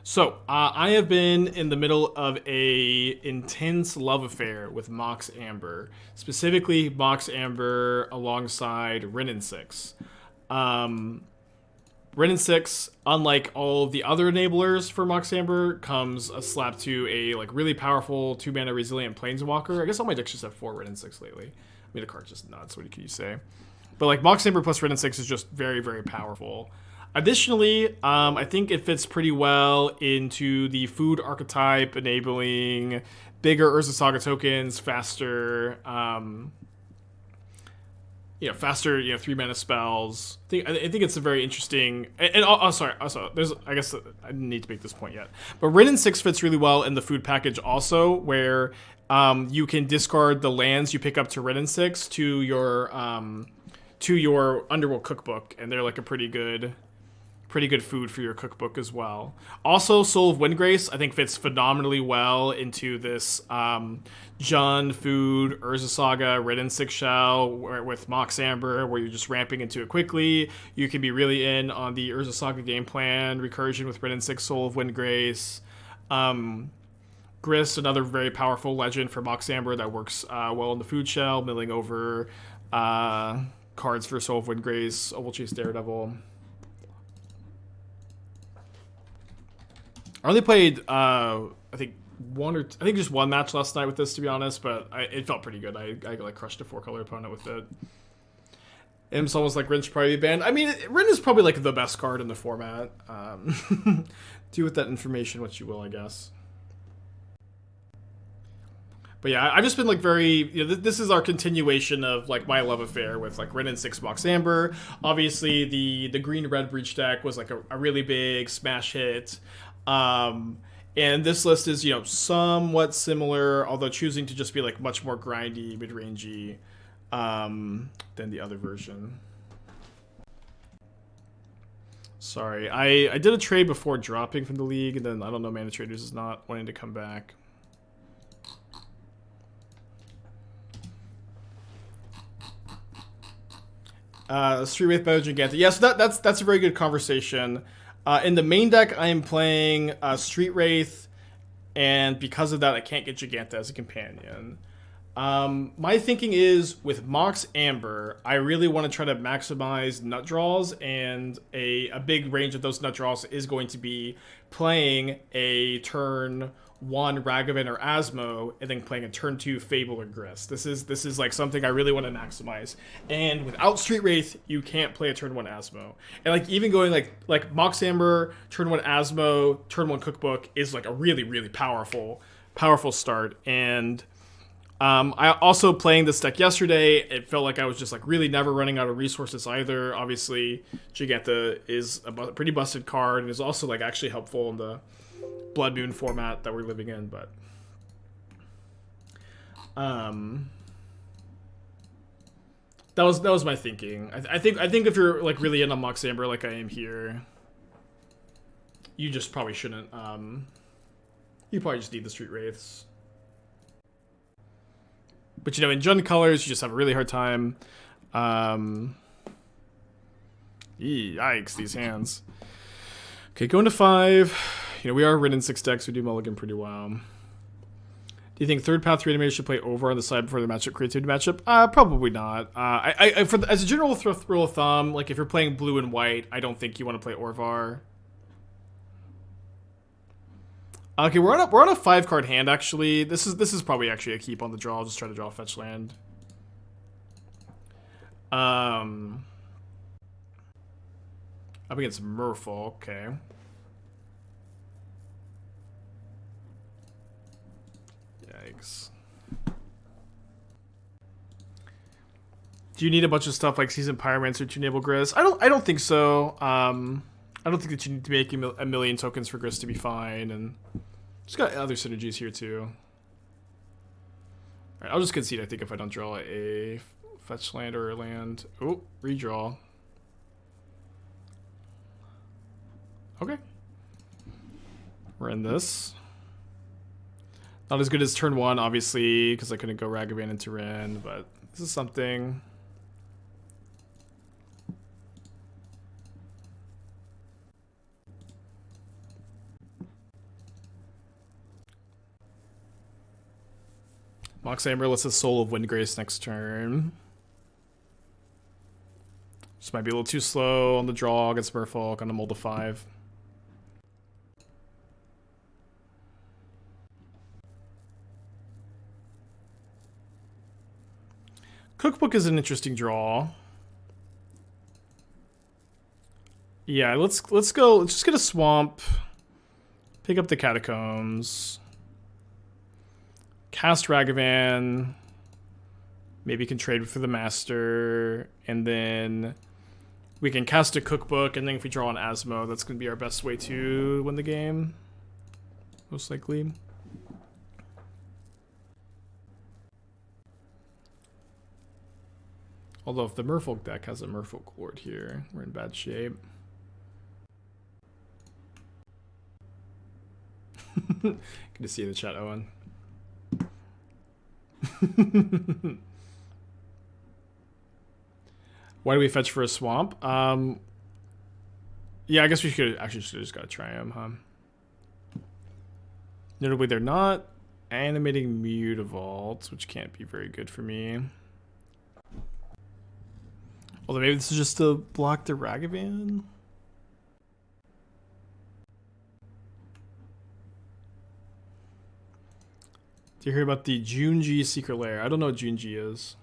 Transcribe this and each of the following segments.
So, I have been in the middle of a intense love affair with Mox Amber, specifically Mox Amber alongside Wrenn and Six. Um, Wrenn and Six, unlike all of the other enablers for Mox Amber, comes a slap to a like really powerful 2-mana resilient planeswalker. I guess all my decks just have 4 Wrenn and Six lately. I mean, the card's just nuts. What can you say? But like Mox Amber plus Wrenn and Six is just very, very powerful. Additionally, I think it fits pretty well into the food archetype, enabling bigger Urza Saga tokens, faster, faster, 3-mana spells. I think it's a very interesting. And sorry, also, I guess I didn't need to make this point yet, but Wrenn and Six fits really well in the food package also, where you can discard the lands you pick up to Wrenn and Six to your Underworld Cookbook, and they're like a pretty good food for your cookbook as well. Also, Soul of Windgrace, I think, fits phenomenally well into this Jund food, Urza Saga, Wrenn and Six shell with Mox Amber, where you're just ramping into it quickly. You can be really in on the Urza Saga game plan, recursion with Wrenn and Six, Soul of Windgrace. Grist, another very powerful legend for Mox Amber that works well in the food shell, milling over cards for Soul of Windgrace, Ovalchase Daredevil. I only played, I think just one match last night with this, to be honest, but it felt pretty good. I like crushed a 4-color opponent with it. It's almost like Wrenn should probably be banned. I mean, Wrenn is probably like the best card in the format. Do with that information what you will, I guess. But yeah, I've just been like very, this is our continuation of like my love affair with like Wrenn and Six Mox Amber. Obviously, the green-red breach deck was like a really big smash hit. And this list is, somewhat similar, although choosing to just be like much more grindy, mid-rangey than the other version. Sorry, I did a trade before dropping from the league, and then I don't know, Mana Traders is not wanting to come back. Street Wraith better than Giganta. Yeah, so that's a very good conversation. In the main deck, I am playing Street Wraith, and because of that, I can't get Giganta as a companion. My thinking is, with Mox Amber, I really want to try to maximize nut draws, and a big range of those nut draws is going to be playing a turn 1 Ragavan or Asmo, and then playing a turn 2 Fable or Grist. This is like something I really want to maximize. And without Street Wraith, you can't play a turn 1 Asmo. And like even going like Mox Amber, turn 1 Asmo, turn 1 Cookbook is like a really, really powerful start. And I also playing this deck yesterday, it felt like I was just like really never running out of resources either. Obviously, Giganta is a pretty busted card and is also like actually helpful in the Blood Moon format that we're living in, but that was my thinking. I think if you're like really in on Mox Amber like I am here, you just probably shouldn't. You probably just need the Street Wraiths. But in Jund colors, you just have a really hard time. Yikes, these hands. Okay, going to 5. We are Wrenn and Six decks. We do mulligan pretty well. Do you think third path reanimator should play over on the side before the matchup creativity matchup? Probably not. As a general rule of thumb, like if you're playing blue and white, I don't think you want to play Orvar. Okay, we're on a 5-card hand actually. This is probably actually a keep on the draw. I'll just try to draw a fetch land. Up against Merfolk, okay. Yikes. Do you need a bunch of stuff like Seasoned Pyromancer to enable Grist? I don't think so. I don't think that you need to make a million tokens for Grist to be fine, and just got other synergies here too. Alright, I'll just concede, I think, if I don't draw a fetch land or a land. Oh, redraw. Okay. We're in this. Not as good as turn 1, obviously, because I couldn't go Ragavan into Wrenn, but this is something. Mox Amber lets us Soul of Windgrace next turn. Just might be a little too slow on the draw against Merfolk on a mold of 5. Cookbook is an interesting draw. Yeah, let's go. Let's just get a swamp. Pick up the Catacombs. Cast Ragavan. Maybe can trade for the Master, and then we can cast a Cookbook, and then if we draw an Asmo, that's going to be our best way to win the game. Most likely. Although if the Merfolk deck has a Merfolk Lord here, we're in bad shape. Good to see you in the chat, Owen. Why do we fetch for a swamp? Yeah, I guess we should just gotta try them, huh? Notably, they're not animating Mutavault, which can't be very good for me. Although maybe this is just to block the Ragavan. Do you hear about the Junji Secret Lair? I don't know what Junji is.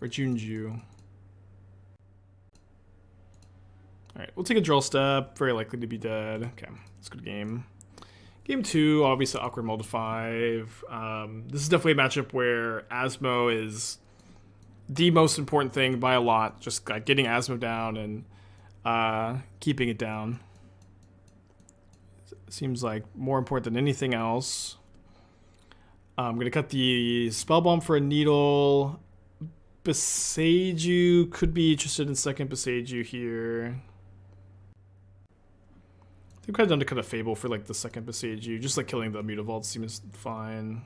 Or Junju. Alright, we'll take a draw step. Very likely to be dead. Okay, let's go to game. Game 2, obviously awkward mold of 5. This is definitely a matchup where Asmo is the most important thing by a lot. Just like getting Asmo down and keeping it down. Seems like more important than anything else. I'm going to cut the Spellbomb for a Needle. Boseiju could be interested in second Boseiju here. I think I'm kind of done to cut a Fable for like the second Boseiju. Just like killing the Mutavault seems fine.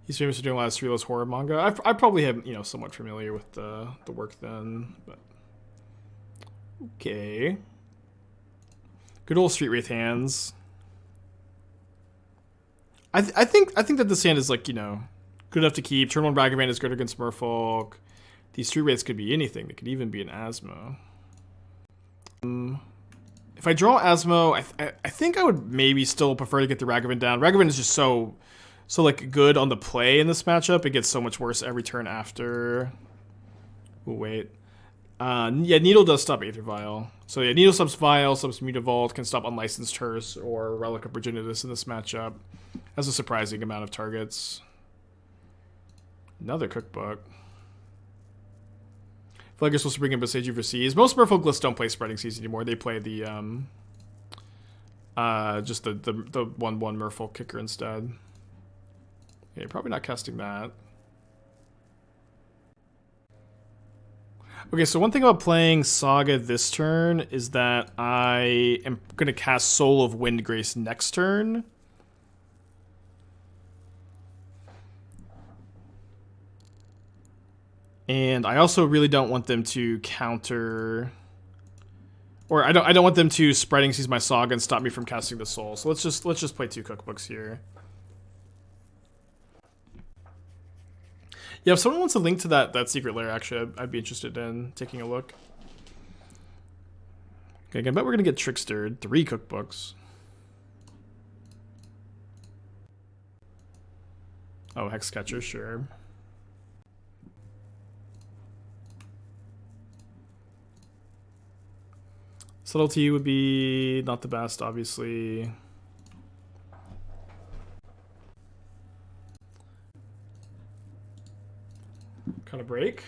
He's famous for doing a lot of surrealist horror manga. I probably am, you know, somewhat familiar with the work then, but okay. Good old Street Wraith hands. I think that this hand is like, you know, good enough to keep. Turn 1 Ragavan is good against Merfolk. These Street Wraiths could be anything. They could even be an Asmo. If I draw Asmo, I think I would maybe still prefer to get the Ragavan down. Ragavan is just so like good on the play in this matchup. It gets so much worse every turn after. Oh wait. Yeah, Needle does stop Aether Vial. So yeah, Needle stops Vial, stops Mutavault, can stop Unlicensed Hearse or Relic of Progenitus in this matchup. Has a surprising amount of targets. Another Cookbook. I feel like you're supposed to bring in Boseiju for Seas. Most Merfolk lists don't play Spreading Seas anymore. They play the just the 1/1 Merfolk kicker instead. Yeah, you're probably not casting that. Okay, so one thing about playing Saga this turn is that I am going to cast Soul of Windgrace next turn. And I also really don't want them to counter, or I don't want them to Spreading Seas my Saga and stop me from casting the Soul. So let's just play 2 Cookbooks here. Yeah, if someone wants a link to that secret lair, actually, I'd be interested in taking a look. Okay, I bet we're gonna get Trickstered. 3 Cookbooks. Oh, Hexcatcher, sure. Subtlety would be not the best, obviously. Kind of break.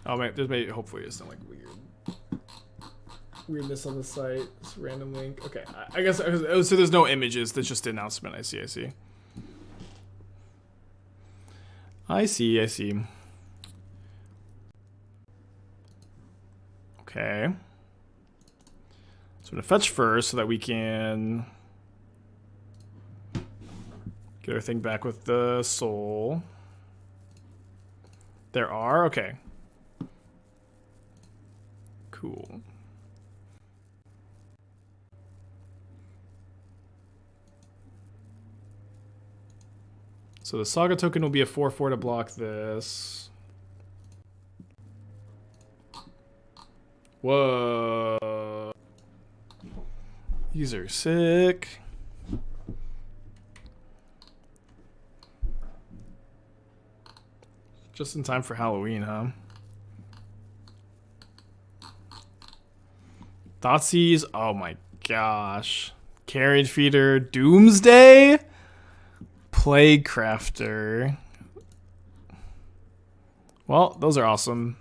Oh man, there's maybe hopefully it's not like weirdness on the site. It's a random link. Okay, I guess so. There's no images. There's just the announcement. I see. I see. Okay. So I'm gonna fetch first so that we can get our thing back with the soul. There are? Okay. Cool. So the Saga token will be a 4/4 to block this. Whoa. These are sick. Just in time for Halloween, huh? Thoughtseize. Oh my gosh. Carriage Feeder. Doomsday. Plague Crafter. Well, those are awesome.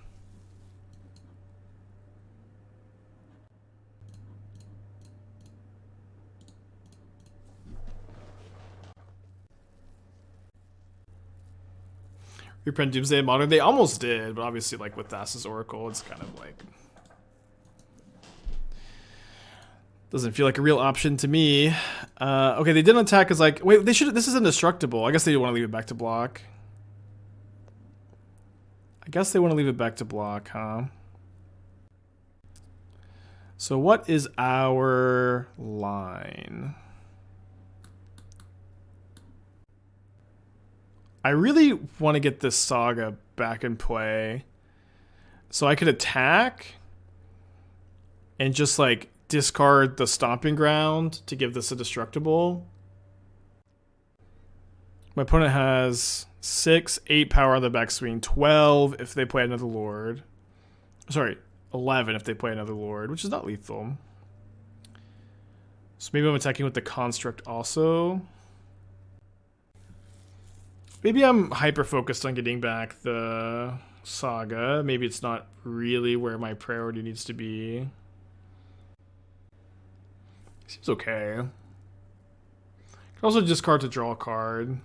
Reprint Doomsday in Modern. They almost did, but obviously, like with Thassa's Oracle, it's kind of like doesn't feel like a real option to me. Okay, they didn't attack as like wait. They should. This is indestructible. I guess they want to leave it back to block. I guess they want to leave it back to block, huh? So what is our line? I really want to get this Saga back in play so I could attack and just like discard the Stomping Ground to give this a destructible. My opponent has 6, 8 power on the backswing, 12 if they play another Lord. Sorry, 11 if they play another Lord, which is not lethal. So maybe I'm attacking with the Construct also. Maybe I'm hyper-focused on getting back the Saga. Maybe it's not really where my priority needs to be. Seems okay. Can also discard to draw a card.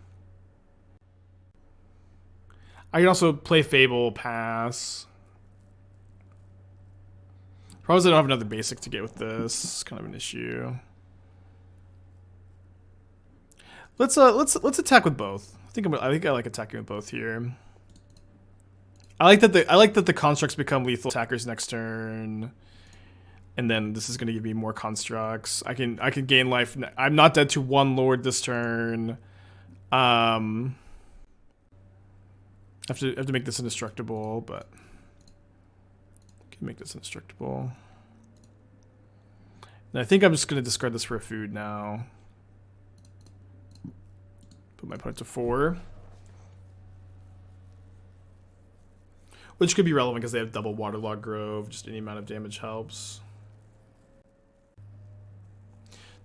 I can also play Fable, pass. Probably don't have another basic to get with this. It's kind of an issue. Let's attack with both. I think I like attacking with both here. I like that the constructs become lethal attackers next turn, and then this is going to give me more constructs. I can gain life. I'm not dead to 1 Lord this turn. I have to make this indestructible, but I can make this indestructible. And I think I'm just going to discard this for a food now. Put my opponent to 4. Which could be relevant because they have double Waterlogged Grove. Just any amount of damage helps.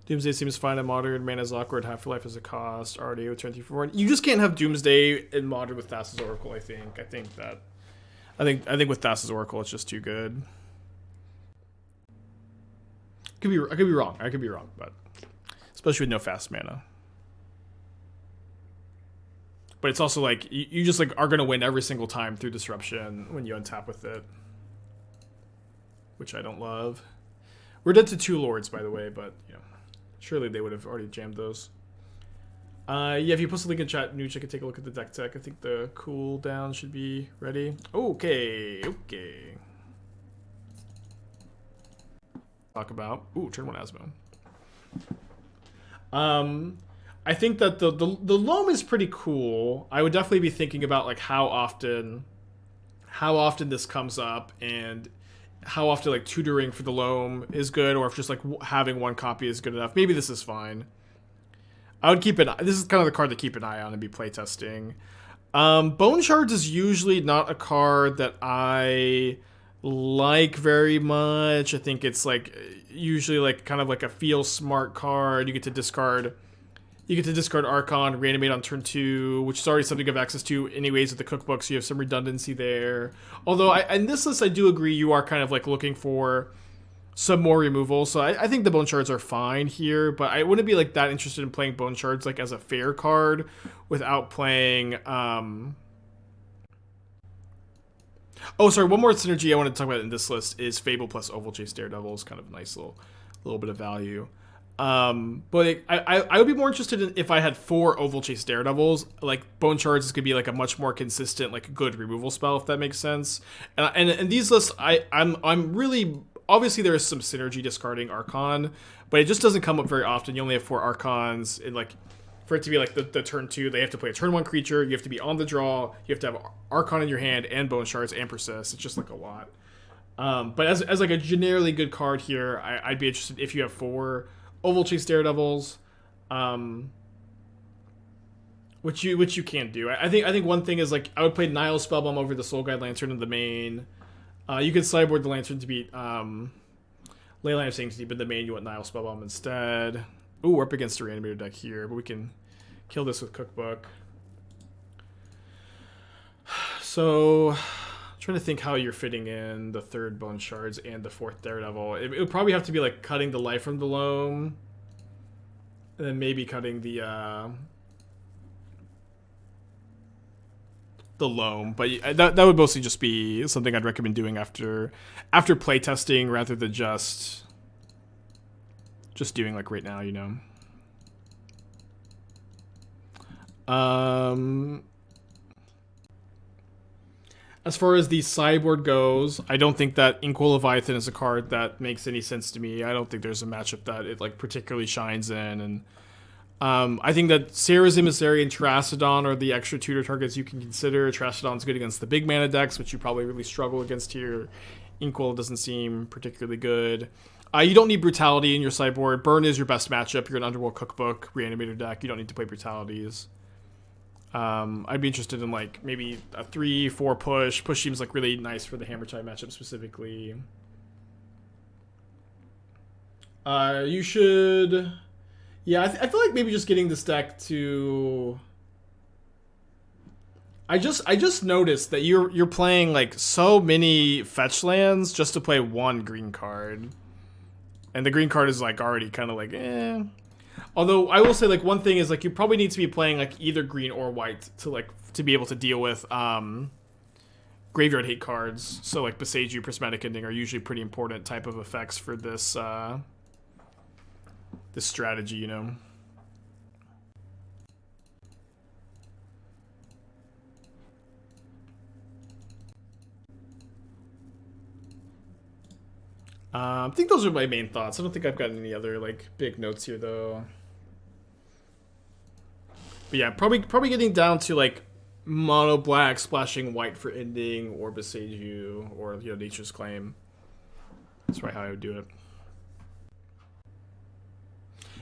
Doomsday seems fine in Modern. Mana's awkward. Half-life is a cost. Already with 24. You just can't have Doomsday in Modern with Thassa's Oracle, I think. I think with Thassa's Oracle it's just too good. I could be wrong. I could be wrong, but especially with no fast mana. But it's also like you just like are gonna win every single time through disruption when you untap with it, which I don't love. We're dead to 2 Lords, by the way, but you know, surely they would have already jammed those. Yeah, if you post a link in chat, Nooch, I can take a look at the deck tech. I think the cooldown should be ready. Okay. Talk about turn 1 Asmo. I think that the loam is pretty cool. I would definitely be thinking about like how often this comes up and how often like tutoring for the loam is good, or if just like having 1 copy is good enough. Maybe this is fine. I would keep it. This is kind of the card to keep an eye on and be playtesting. Bone Shards is usually not a card that I like very much. I think it's like usually like kind of like a feel smart card. You get to discard Archon, reanimate on turn 2, which is already something you have access to anyways with the cookbook, so you have some redundancy there. Although, in this list, I do agree you are kind of like looking for some more removal, so I think the Bone Shards are fine here, but I wouldn't be like that interested in playing Bone Shards like as a fair card without playing... Oh, sorry, one more synergy I want to talk about in this list is Fable plus Ovalchase Daredevil is kind of a nice little bit of value. But I would be more interested in if I had 4 Ovalchase Daredevils. Like Bone Shards is gonna be like a much more consistent, like good removal spell, if that makes sense. And in these lists, I'm really obviously there is some synergy discarding Archon, but it just doesn't come up very often. You only have 4 Archons, and like for it to be like the turn 2, they have to play a turn 1 creature. You have to be on the draw. You have to have Archon in your hand and Bone Shards and Persist. It's just like a lot. But as like a generally good card here, I'd be interested if you have 4 Ovalchase Daredevils, which you can do. I think one thing is like I would play Nihil Spellbomb over the Soul Guide Lantern in the main. You could sideboard the Lantern to beat Leyline of Sanctity, but the main you want Nihil Spellbomb instead. Ooh, we're up against a Reanimator deck here, but we can kill this with Cookbook. So, trying to think how you're fitting in the 3rd Bone Shards and the 4th Daredevil. It would probably have to be like cutting the life from the loam, and then maybe cutting the loam. But that would mostly just be something I'd recommend doing after playtesting rather than just doing like right now, you know. As far as the sideboard goes, I don't think that Inkwell Leviathan is a card that makes any sense to me. I don't think there's a matchup that it like particularly shines in, and I think that Sarah's Emissary and Terracodon are the extra tutor targets you can consider. Terracodon's good against the big mana decks, which you probably really struggle against here. Inkwell doesn't seem particularly good. You don't need Brutality in your sideboard. Burn is your best matchup. You're an Underworld Cookbook Reanimator deck. You don't need to play Brutalities. I'd be interested in like maybe a 3-4 push. Push seems like really nice for the Hammertide matchup specifically. You should... Yeah, I feel like maybe just getting this deck to... I just noticed that you're playing like so many fetch lands just to play 1 green card. And the green card is like already kind of like, eh. Although I will say like one thing is like you probably need to be playing like either green or white to be able to deal with graveyard hate cards. So like Boseiju, Prismatic Ending are usually pretty important type of effects for this this strategy, you know. I think those are my main thoughts. I don't think I've got any other like big notes here though. But yeah, probably getting down to like mono black splashing white for ending or Boseiju or Nature's Claim. That's probably how I would do it.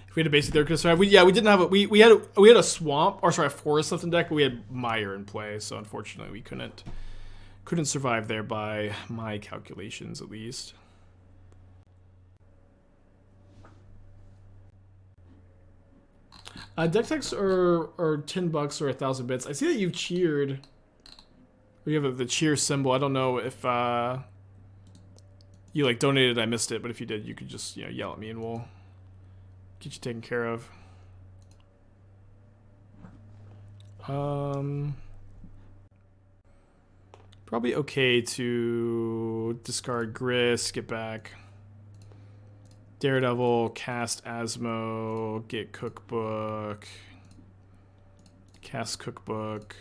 If we had a basic there, because we didn't have we had a swamp or sorry a forest left in deck, but we had Mire in play, so unfortunately we couldn't survive there by my calculations at least. Deck techs are $10 or 1,000 bits. I see that you've cheered. We have the cheer symbol. I don't know if you like donated. I missed it, but if you did, you could just yell at me and we'll get you taken care of. Probably okay to discard Grist, get back Daredevil, cast Asmo, get Cookbook, cast Cookbook,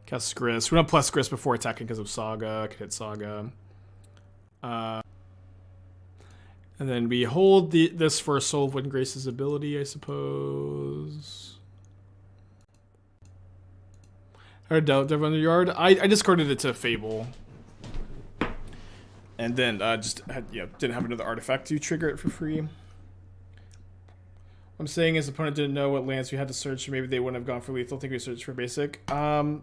cast Grist. We don't plus Grist before attacking because of Saga. Could hit Saga. And then we hold this for Soul of Windgrace's ability, I suppose. Or Devil Under Yard. I discarded it to Fable. And then didn't have another artifact to trigger it for free. What I'm saying is the opponent didn't know what lands we had to search, so maybe they wouldn't have gone for lethal. I think we searched for basic. I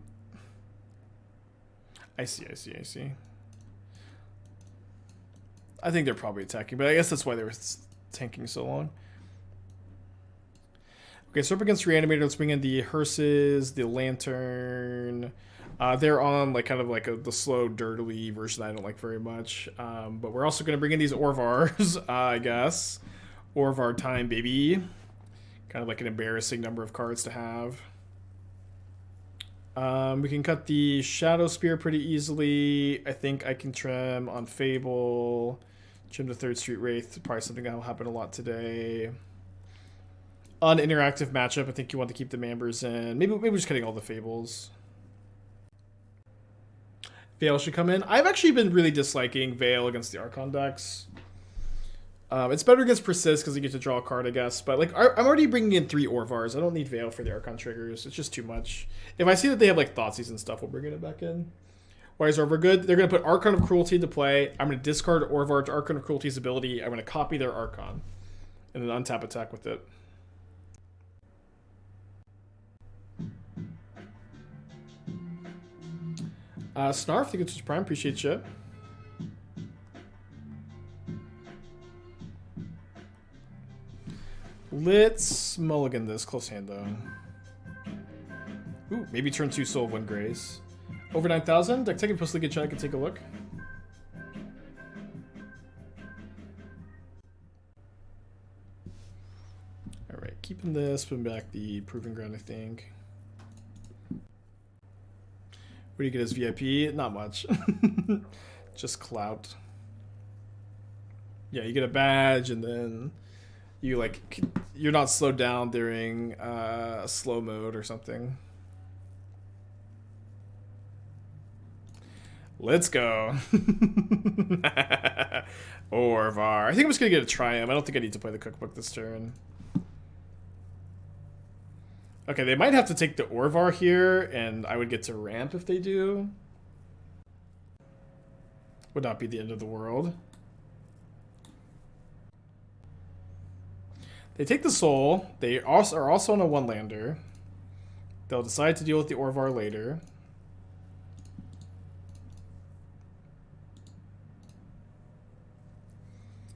see. I think they're probably attacking, but I guess that's why they were tanking so long. Okay, so up against Reanimator, let's bring in the Hearses, the Lantern. They're on like kind of like the slow, dirtily version I don't like very much. But we're also going to bring in these Orvars, I guess. Orvar time, baby. Kind of like an embarrassing number of cards to have. We can cut the Shadowspear pretty easily. I think I can trim on Fable. Trim the 3rd Street Wraith. Probably something that will happen a lot today. On interactive matchup, I think you want to keep the Mambers in. Maybe we're just cutting all the Fables. Veil should come in. I've actually been really disliking Veil against the Archon decks. It's better against Persist because you get to draw a card, I guess. But like, I'm already bringing in 3 Orvars. I don't need Veil for the Archon triggers. It's just too much. If I see that they have like Thoughtseize and stuff, we'll bring it back in. Why is Orvar good? They're going to put Archon of Cruelty into play. I'm going to discard Orvar to Archon of Cruelty's ability. I'm going to copy their Archon. And then untap attack with it. Snarf, thank you to Prime. Appreciate you. Let's mulligan this. Close hand, though. Ooh, maybe turn 2 Soul of Windgrace. Over 9,000. Deck taking post league chat. I can take a look. Alright, keeping this. Putting back the Proving Ground, I think. What do you get as VIP? Not much. Just clout. Yeah, you get a badge and then you like you're not slowed down during slow mode or something. Let's go. Orvar. I think I'm just gonna get a Triumph. I don't think I need to play the cookbook this turn. Okay, they might have to take the Orvar here, and I would get to ramp if they do. Would not be the end of the world. They take the Soul. They also are also on a 1-lander. They'll decide to deal with the Orvar later.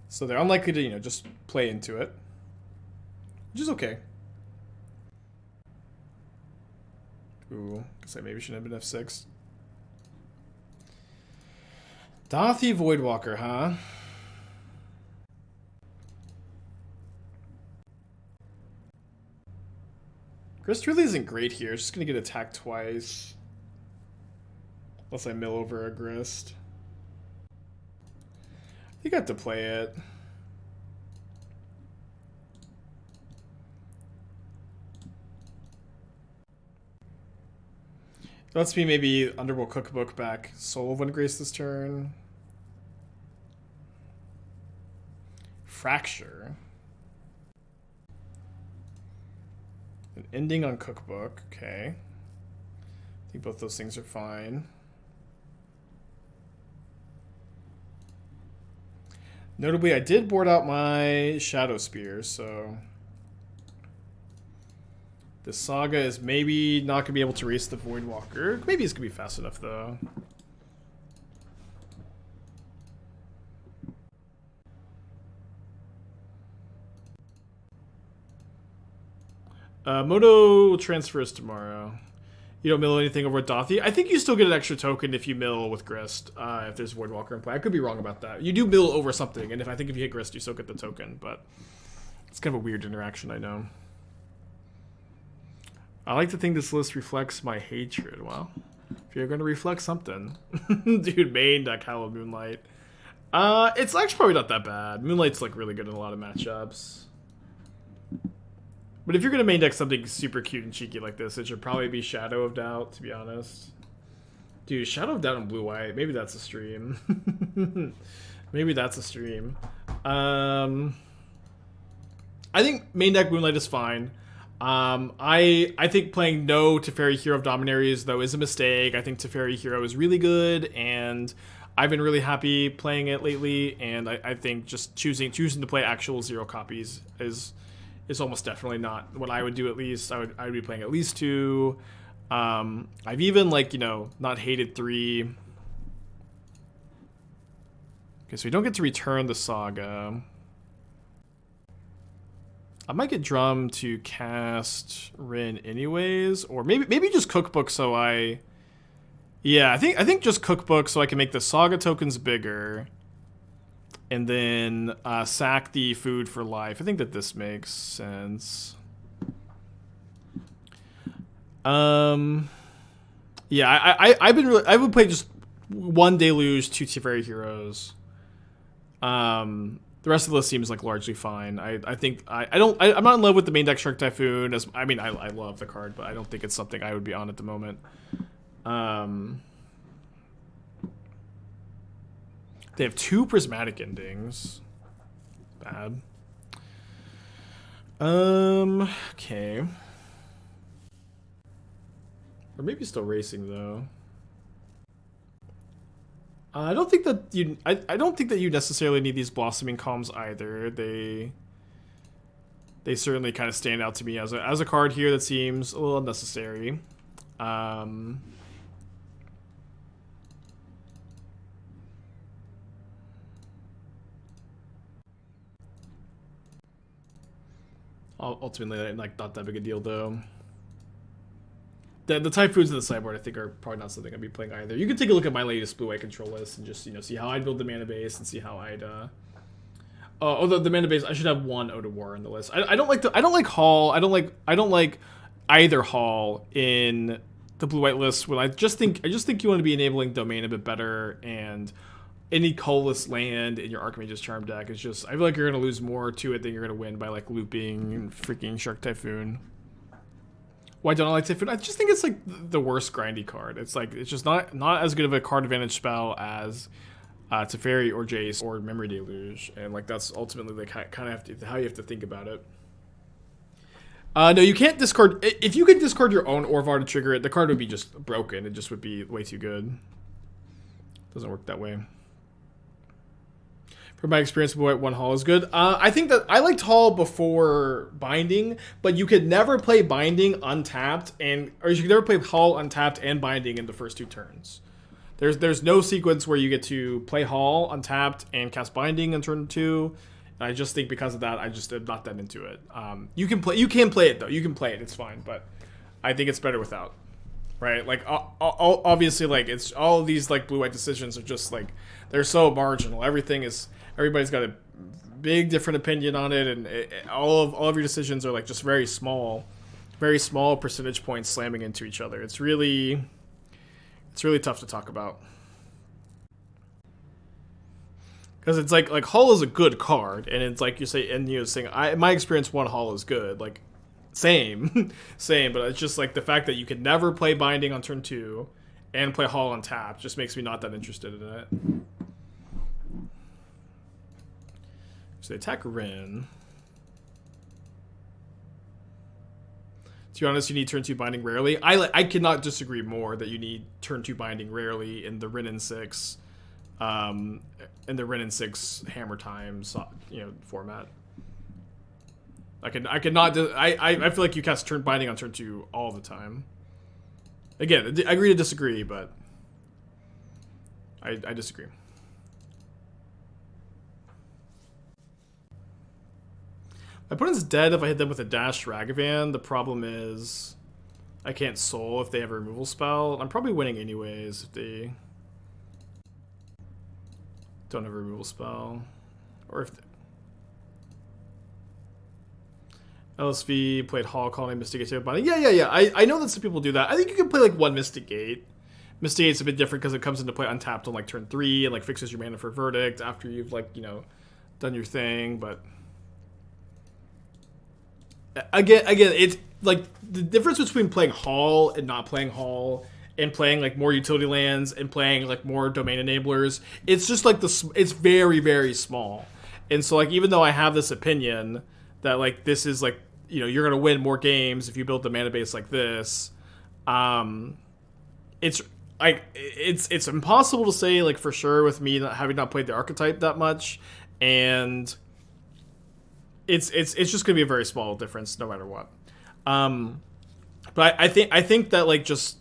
So they're unlikely to, you know, just play into it. Which is okay. Ooh, guess I maybe shouldn't have been F6. Dothy Voidwalker, huh? Grist really isn't great here. It's just gonna get attacked twice. Unless I mill over a Grist. You got to play it. Let's be maybe Underworld Cookbook back. Soul of Windgrace this turn. Fracture. An ending on Cookbook. Okay. I think both those things are fine. Notably, I did board out my Shadowspear, so the Saga is maybe not going to be able to race the Voidwalker. Maybe it's going to be fast enough, though. Moto transfers tomorrow. You don't mill anything over at Dothy. I think you still get an extra token if you mill with Grist, if there's Voidwalker in play. I could be wrong about that. You do mill over something, and I think if you hit Grist, you still get the token, but it's kind of a weird interaction, I know. I like to think this list reflects my hatred. Well, if you're going to reflect something. Dude, main deck Hollow Moonlight. It's actually probably not that bad. Moonlight's like really good in a lot of matchups. But if you're going to main deck something super cute and cheeky like this, it should probably be Shadow of Doubt, to be honest. Dude, Shadow of Doubt and Blue-White. Maybe that's a stream. Maybe that's a stream. I think main deck Moonlight is fine. I think playing no Teferi Hero of Dominaries, though, is a mistake. I think Teferi Hero is really good, and I've been really happy playing it lately, and I think just choosing to play actual 0 copies is almost definitely not what I would do, at least. I would be playing at least 2. I've even, like, you know, not hated 3. Okay, so we don't get to return the Saga. I might get drummed to cast Wrenn anyways, or maybe just Cookbook so I... Yeah, I think just Cookbook so I can make the Saga tokens bigger. And then sack the food for life. I think that this makes sense. Yeah, I would play just 1 Deluge, 2 Teferi Heroes. The rest of the list seems like largely fine. I think I'm not in love with the main deck Shark Typhoon. I love the card, but I don't think it's something I would be on at the moment. They have 2 prismatic endings. bad. Okay. Or maybe still racing though. I don't think that you. I don't think that you necessarily need these Blossoming Calms either. They certainly kind of stand out to me as a card here that seems a little unnecessary. Ultimately, like not that big a deal though. The Typhoons in the sideboard, I think, are probably not something I'd be playing either. You can take a look at my latest blue-white control list and just see how I'd build the mana base and see how I'd. The mana base, I should have one Ode of War in the list. I don't like Hall. I don't like either Hall in the blue-white list. When I just think you want to be enabling Domain a bit better, and any colorless land in your Archmage's Charm deck is just. I feel like you're gonna lose more to it than you're gonna win by like looping and freaking Shark Typhoon. Why don't I like Typhoon? I just think it's like the worst grindy card. It's like it's just not as good of a card advantage spell as Teferi or Jace or Memory Deluge, and like that's ultimately like kind of how you have to think about it. No, you can't discard. If you could discard your own Orvar to trigger it, the card would be just broken. It just would be way too good. Doesn't work that way. From my experience, one Hall is good. I think that I liked Hall before Binding, but you could never play Binding untapped, or you could never play Hall untapped and Binding in the first 2 turns. There's no sequence where you get to play Hall untapped and cast Binding in turn 2. And I just think because of that, I just am not that into it. You can play it though. You can play it. It's fine, but I think it's better without. Right? Like obviously, like it's all of these like blue-white decisions are just like they're so marginal. Everybody's got a big different opinion on it, and all of your decisions are like just very small percentage points slamming into each other. It's really tough to talk about because it's like Hull is a good card, and it's like you say, and you're saying, in my experience, one Hull is good. Like same, but it's just like the fact that you could never play Binding on turn 2 and play Hull on tap just makes me not that interested in it. So they attack Wrenn. To be honest, you need turn 2 Binding rarely. I cannot disagree more that you need turn 2 Binding rarely in the Wrenn and Six, Hammer Time, format. I feel like you cast turn Binding on turn 2 all the time. Again, I agree to disagree, but I disagree. My opponent's dead if I hit them with a dashed Ragavan. The problem is I can't soul if they have a removal spell. I'm probably winning anyways if they don't have a removal spell. Or if LSV played Hall Calling, Mystic Gate, Binding. Yeah. I know that some people do that. I think you can play like one Mystic Gate. Mystic Gate's a bit different because it comes into play untapped on like turn 3 and like fixes your mana for Verdict after you've like, done your thing, but Again, it's like the difference between playing Hall and not playing Hall, and playing like more utility lands and playing like more domain enablers. It's just like it's very, very small. And so like even though I have this opinion that like this is like you're gonna win more games if you build the mana base like this, it's like it's impossible to say like for sure with me having not played the archetype that much, and it's just gonna be a very small difference no matter what. But I think that like just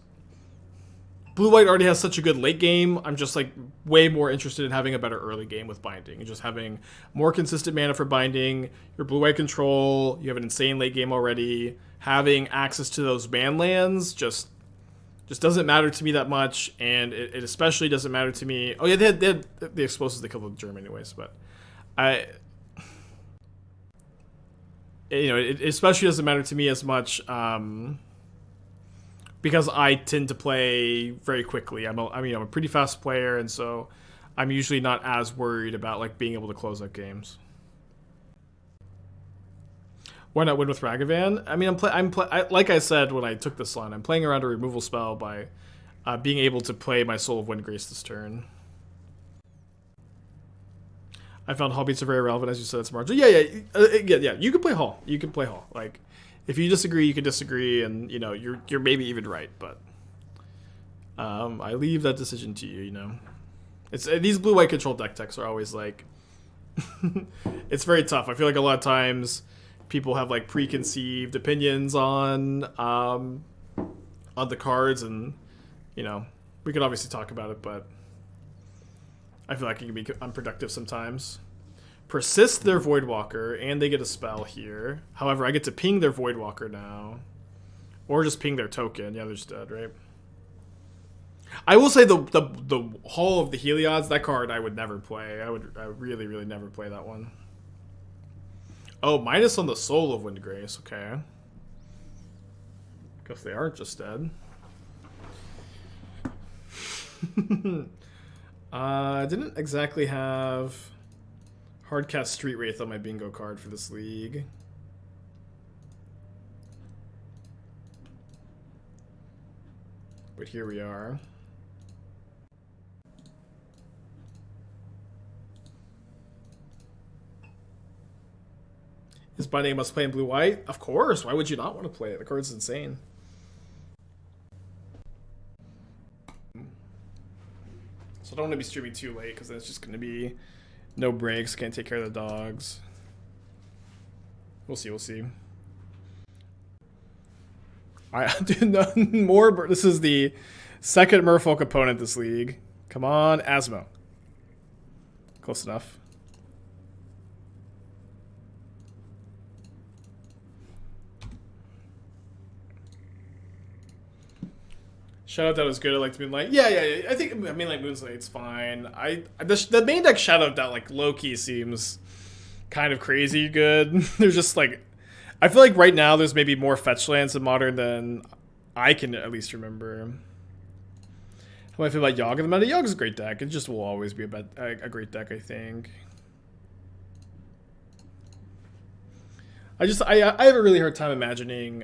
blue-white already has such a good late game. I'm just like way more interested in having a better early game with Binding and just having more consistent mana for Binding. Your blue-white control, you have an insane late game already. Having access to those ban lands just doesn't matter to me that much, and it especially doesn't matter to me. Oh yeah, they had the explosives they killed the Germ anyways, but it especially doesn't matter to me as much because I tend to play very quickly. I'm a pretty fast player, and so I'm usually not as worried about like being able to close out games. Why not win with Ragavan? I mean, like I said when I took this line, I'm playing around a removal spell by being able to play my Soul of Windgrace this turn. I found hobbies are very relevant, as you said. It's marginal. Yeah. You can play Hall. You can play Hall. Like, if you disagree, you can disagree, and you know you're maybe even right. But I leave that decision to you. You know, it's these blue-white control deck techs are always like, it's very tough. I feel like a lot of times people have like preconceived opinions on the cards, and you know, we could obviously talk about it, but I feel like it can be unproductive sometimes. Persist their Voidwalker, and they get a spell here. However, I get to ping their Voidwalker now. Or just ping their token. Yeah, they're just dead, right? I will say the Hall of the Heliod's, that card I would never play. I really, really never play that one. Oh, minus on the Soul of Windgrace. Okay. Guess they aren't just dead. I didn't exactly have Hardcast Street Wraith on my bingo card for this league. But here we are. Is Binding must play in blue-white? Of course. Why would you not want to play it? The card's insane. So I don't want to be streaming too late because then it's just going to be no breaks. Can't take care of the dogs. We'll see. We'll see. All right, dude, no more. This is the second Merfolk opponent this league. Come on, Asmo. Close enough. Shadow Doubt is good. I like Moonlight. Yeah. I think like Moonlight's fine. The main deck Shadow Doubt like low key seems kind of crazy good. There's just like, I feel like right now there's maybe more fetch lands in Modern than I can at least remember. How do I feel about Yogg in the meta? Yogg's a great deck. It just will always be a great deck, I think. I have a really hard time imagining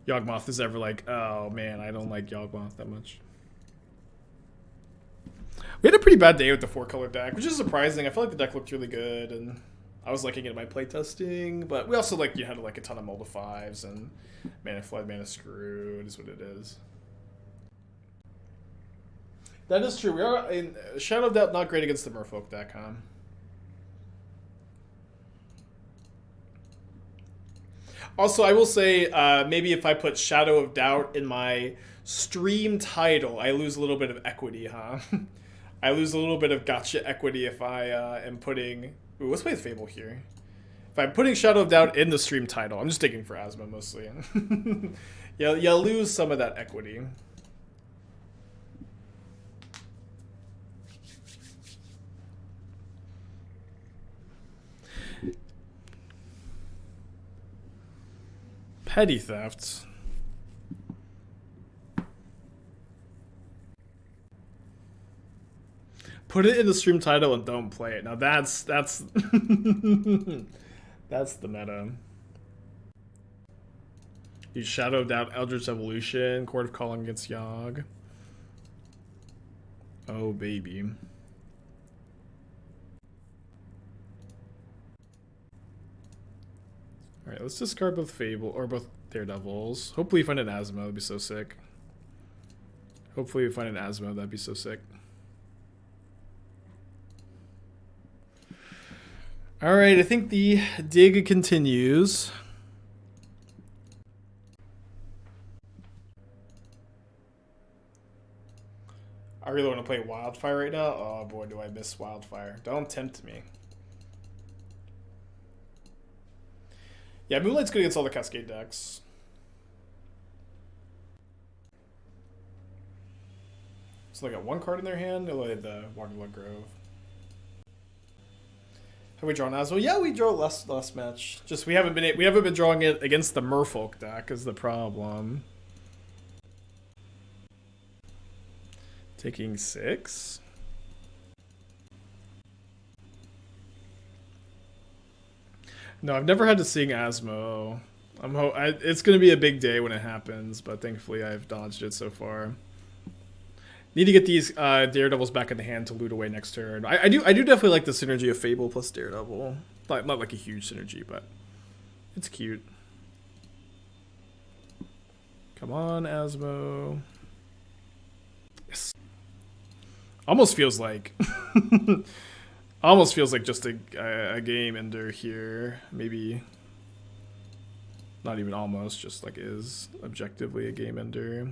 Yawgmoth is ever like, oh man, I don't like Yawgmoth that much. We had a pretty bad day with the 4-color deck, which is surprising. I felt like the deck looked really good, and I was liking it in my playtesting, but we also like, you had like a ton of Mold of 5s, and Mana Flood, Mana Screw, it is what it is. That is true. We are in Shadow of Doubt, not great against the Merfolk deck, huh? Also, I will say, maybe if I put Shadow of Doubt in my stream title, I lose a little bit of equity, huh? I lose a little bit of gotcha equity if I am putting... Ooh, let's play Fable here. If I'm putting Shadow of Doubt in the stream title, I'm just digging for Asmo mostly. You lose some of that equity. Petty thefts. Put it in the stream title and don't play it. Now that's that's the meta. You Shadow Doubt Eldritch Evolution, Court of Calling against Yogg. Oh baby. Alright, let's discard both Fable, or both Daredevils. Hopefully we find an Asmo, that'd be so sick. Hopefully we find an Asmo, that'd be so sick. Alright, I think the dig continues. I really want to play Wildfire right now. Oh boy, do I miss Wildfire. Don't tempt me. Yeah, Moonlight's good against all the Cascade decks. So they got one card in their hand. They'll play the Waterlog Grove. Have we drawn Asmo? Yeah, we draw last match. Just we haven't been drawing it against the Merfolk deck is the problem. Taking 6. No, I've never had to sing Asmo. It's going to be a big day when it happens, but thankfully I've dodged it so far. Need to get these Daredevils back in the hand to loot away next turn. I do definitely like the synergy of Fable plus Daredevil. Not like a huge synergy, but it's cute. Come on, Asmo. Yes. Almost feels like just a game ender here. Maybe not even almost, just like is objectively a game ender.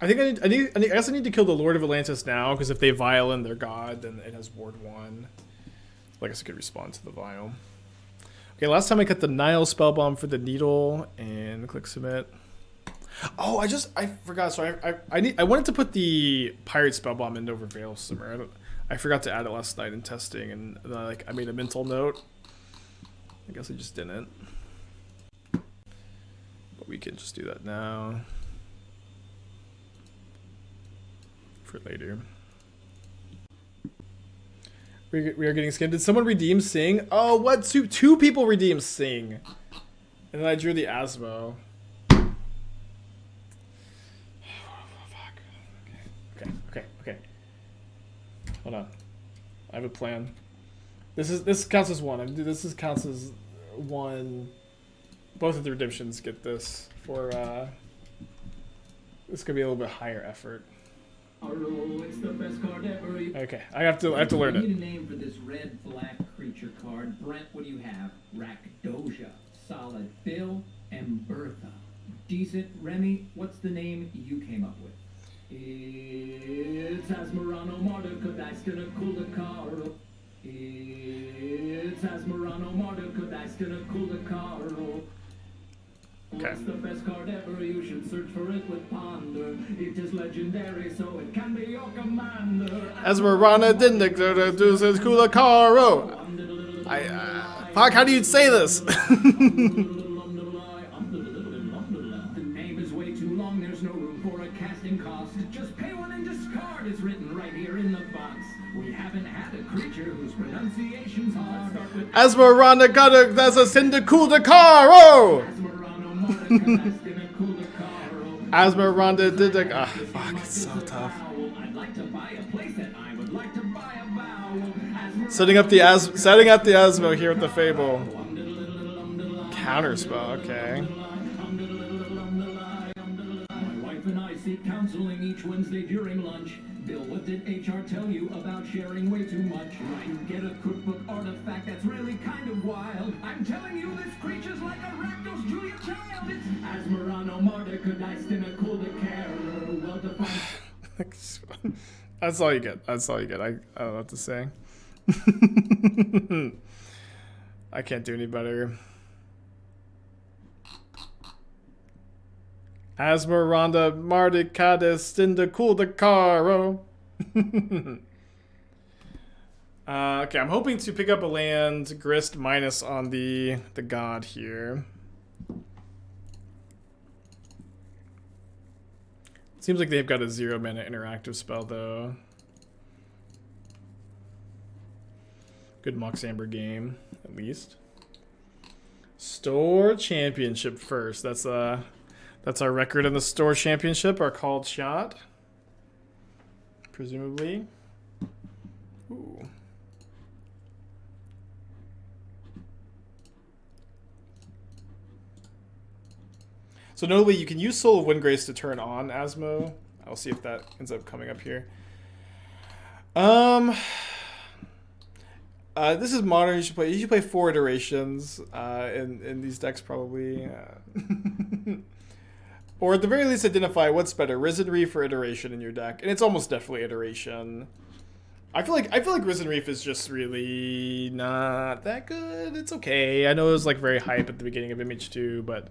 I guess I need to kill the Lord of Atlantis now, because if they violin their god, then it has ward 1. I guess I could respond to the vial. Okay, last time I cut the Nihil Spellbomb for the Needle and click submit. Oh, I forgot. So I wanted to put the Pirate Spellbomb in over Veil Simmer. I forgot to add it last night in testing, and then I made a mental note. I guess I just didn't. But we can just do that now. For later. We are getting skinned. Did someone redeem Sing? Oh, what? Two people redeemed Sing. And then I drew the Asmo. Okay. Hold on. I have a plan. This counts as one. This counts as one. Both of the redemptions get this for this could be a little bit higher effort. It's the best card ever. Okay, I have to learn it. I need a name for this red-black creature card. Brent, what do you have? Rakdoja, Solid Bill, and Bertha. Decent. Remy, what's the name you came up with? It's Asmoranomardicadaistinaculdacar. It's Asmoranomardicadaistinaculdacar. Okay. What's the best card ever? You should search for it with Ponder. It is legendary, so it can be your commander. Asmoranomardicadaistinaculdacar. Fuck, how do you say this? The name is way too long, there's no room for a casting cost. Just pay one and discard is written right here in the box. We haven't had a creature whose pronunciation's hard. Asmoranomardicadaistinaculdacar. Asmeranda did it. Ah, fuck, it's so tough. Setting up the Asmo here with the Fable. Counterspell, okay. My wife and I seek counseling each Wednesday during lunch. Bill, what did HR tell you about sharing way too much? You get a cookbook artifact that's really kind of wild. I'm telling you, this creature's like a Rakdos Julia child. It's Asmoranomardicadaistinaculdacar. Well defined. That's all you get. That's all you get. I don't know what to say. I can't do any better. Asmoranomardicadaistinaculdacar. Okay, I'm hoping to pick up a land, Grist minus on the god here. Seems like they've got a 0 mana interactive spell though. Good Mox Amber game, at least. Store championship first. That's our record in the store championship, our called shot. Presumably. Ooh. So notably, you can use Soul of Windgrace to turn on Asmo. I'll see if that ends up coming up here. This is modern. You should play 4 iterations in these decks probably. Or at the very least identify what's better, Risen Reef or Iteration in your deck. And it's almost definitely Iteration. I feel like Risen Reef is just really not that good. It's okay. I know it was like very hype at the beginning of MH2, but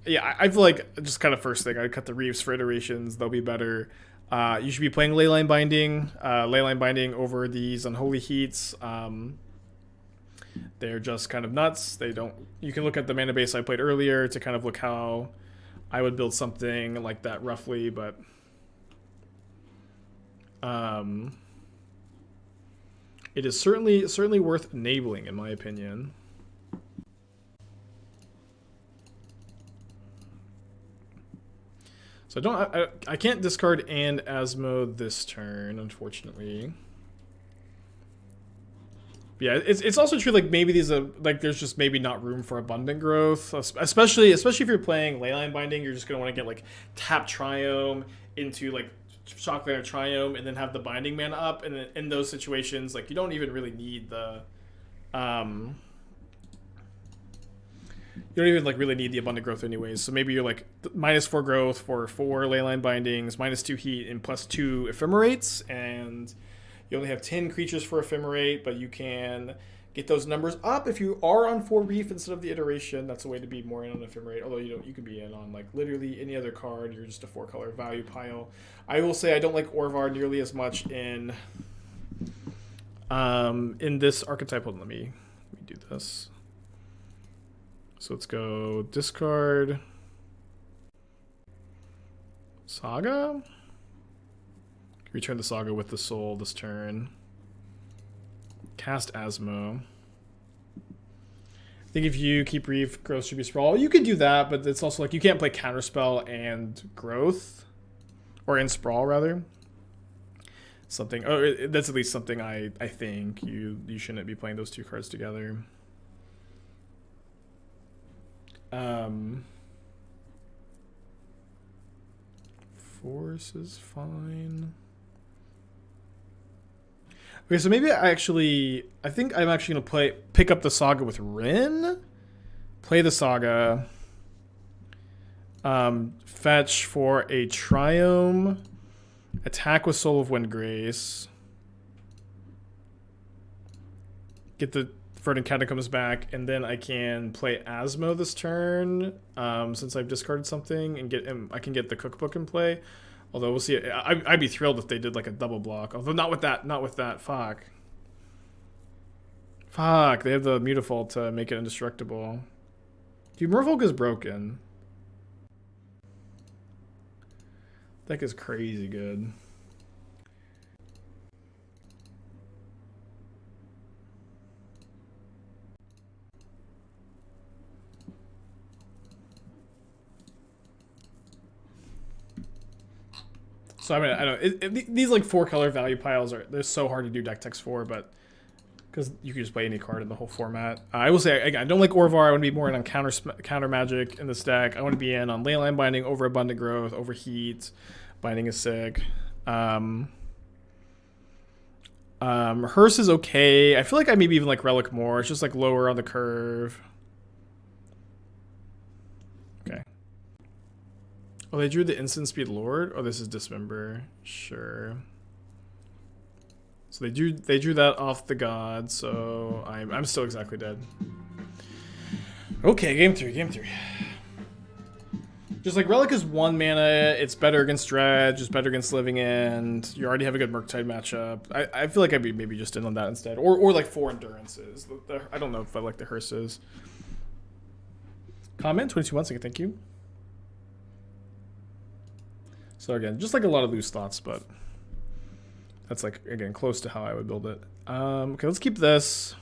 yeah, I feel like just kind of first thing, I'd cut the Reefs for Iterations. They'll be better. You should be playing Leyline Binding over these Unholy Heats. They're just kind of nuts. They don't. You can look at the mana base I played earlier to kind of look how I would build something like that roughly, but it is certainly worth enabling in my opinion. So I can't discard and Asmo this turn, unfortunately. Yeah, it's also true. Like maybe these are like there's just maybe not room for abundant growth, especially if you're playing Leyline Binding. You're just gonna want to get like tap Triome into like Shockland or Triome, and then have the Binding mana up. And then in those situations, like you don't even really need the you don't even like really need the abundant growth anyways. So maybe you're like -4 growth for 4 Leyline Bindings, -2 heat, and +2 ephemerates, and you only have 10 creatures for Ephemerate, but you can get those numbers up if you are on 4 Reef instead of the Iteration. That's a way to be more in on Ephemerate, although you can be in on like literally any other card. You're just a 4-color value pile. I will say I don't like Orvar nearly as much in this archetype. Hold on, let me do this. So let's go discard Saga. Return the Saga with the Soul this turn. Cast Asmo. I think if you keep Reef, Growth should be Sprawl. You can do that, but it's also like you can't play Counterspell and Growth. Or in Sprawl, rather. Something. Oh, that's at least something I think. You shouldn't be playing those two cards together. Force is fine. Okay, so maybe I think I'm actually gonna pick up the Saga with Wrenn, play the Saga, fetch for a Triome, attack with Soul of Windgrace, get the Verdant Catacombs back, and then I can play Asmo this turn, since I've discarded something, and I can get the Cookbook in play. Although we'll see. I'd be thrilled if they did like a double block. Although not with that. Fuck. They have the Mutafol to make it indestructible. Dude, Merfolk is broken. Deck is crazy good. So I mean, I don't. These like 4-color value piles they're so hard to do deck text for, but because you can just play any card in the whole format. I will say again, I don't like Orvar. I want to be more in on counter magic in this deck. I want to be in on Leyline Binding, over abundant growth, over heat. Binding is sick. Hearse is okay. I feel like I maybe even like Relic more. It's just like lower on the curve. Okay. Oh, they drew the Instant Speed Lord? Oh, this is Dismember. Sure. So they drew that off the god, so I'm still exactly dead. Okay, game three. Just like Relic is 1 mana, it's better against Dredge, it's better against Living End. You already have a good Murktide matchup. I feel like I'd be maybe just in on that instead. Or like 4 Endurances. I don't know if I like the Hearses. Comment, 22 months, thank you. So again, just like a lot of loose thoughts, but that's like, again, close to how I would build it. Okay, let's keep this.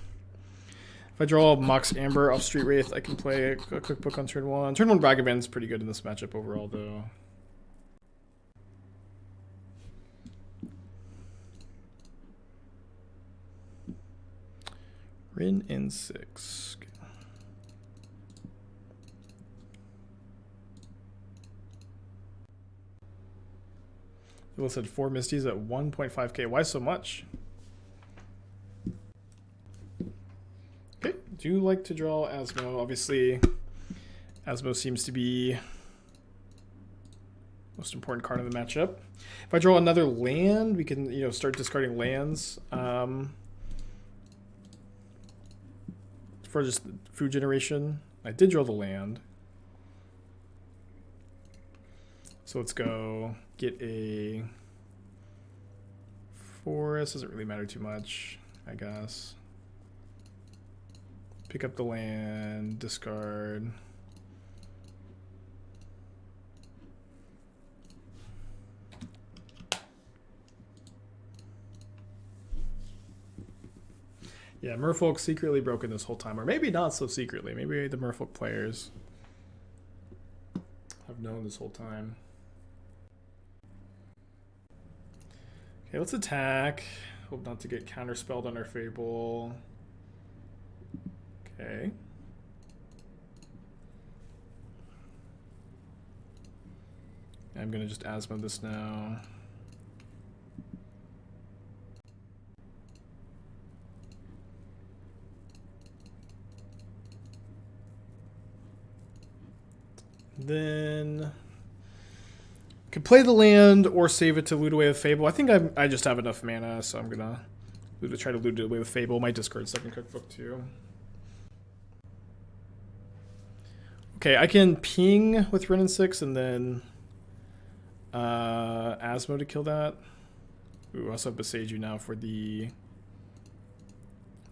If I draw Mox Amber off Street Wraith, I can play a Cookbook on turn 1. Turn 1 Ragavan is pretty good in this matchup overall, though. Wrenn and Six. Okay. People said 4 Misties at 1.5k. Why so much? Okay, do like to draw Asmo. Obviously, Asmo seems to be most important card in the matchup. If I draw another land, we can start discarding lands for just food generation. I did draw the land, so let's go get a forest. Doesn't really matter too much, I guess. Pick up the land, discard. Yeah, Merfolk secretly broken this whole time, or maybe not so secretly. Maybe the Merfolk players have known this whole time. Okay, let's attack. Hope not to get counterspelled on our Fable. Okay. I'm gonna just Asmo this now. Then could play the land or save it to loot away with Fable. I think I just have enough mana, so I'm gonna try to loot it away with Fable. Might discard second cookbook too. Okay, I can ping with Wrenn and Six and then Asmo to kill that. Ooh, I also have Boseiju now for the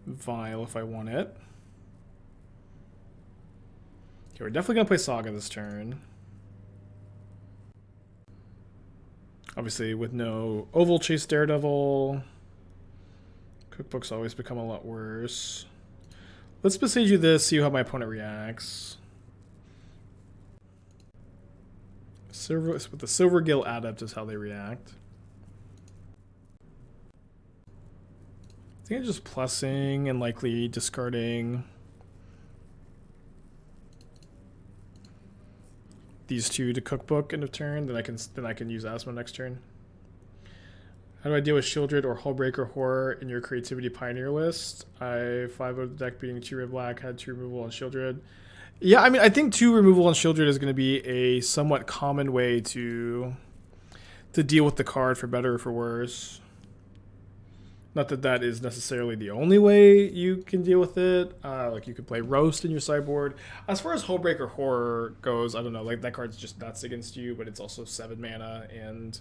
Vial if I want it. Okay, we're definitely going to play Saga this turn. Obviously, with no Ovalchase Daredevil, cookbooks always become a lot worse. Let's Boseiju this, see how my opponent reacts. With the Silver Gill Adept is how they react. I think I'm just plussing and likely discarding these two to cookbook end of turn. Then I can use Asmo next turn. How do I deal with Shieldred or Hullbreaker Horror in your Creativity Pioneer list? I 5-0 the deck beating 2 red black, had 2 removal on Shieldred. Yeah, I mean, I think 2 removal on Shieldred is going to be a somewhat common way to deal with the card, for better or for worse. Not that that is necessarily the only way you can deal with it. Like, you could play Roast in your sideboard. As far as Hullbreaker Horror goes, I don't know. Like, that card's just nuts against you, but it's also 7 mana, and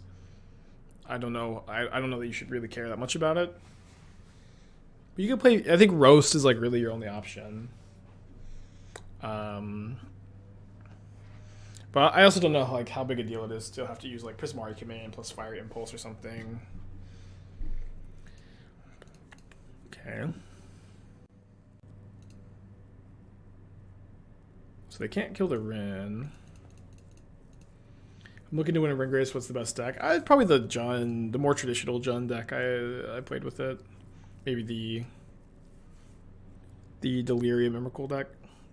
I don't know. I don't know that you should really care that much about it. But you can play... I think Roast is, like, really your only option. But I also don't know how big a deal it is to have to use like Prismari Command plus Fire Impulse or something. Okay. So they can't kill the Wrenn. I'm looking to win a Windgrace. What's the best deck? Probably the more traditional Jund deck. I played with it. Maybe the Delirium Emrakul deck.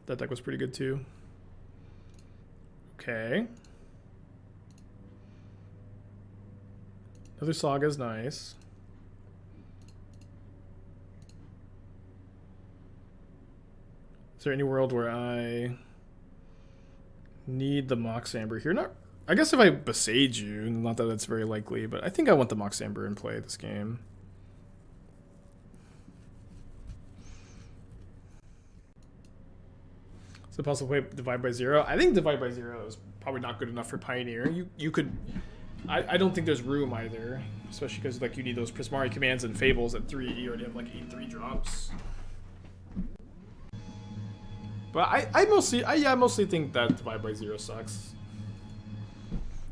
That deck was pretty good too. Okay. Another Saga is nice. Is there any world where I need the Mox Amber here? Not. I guess if I Boseiju, not that it's very likely, but I think I want the Mox Amber in play this game. Is it possible to play Divide by Zero? I think Divide by Zero is probably not good enough for Pioneer. You could... I don't think there's room either, especially because like you need those Prismari commands and Fables at 3. You already have like 8 3-drops. But I mostly think that Divide by Zero sucks.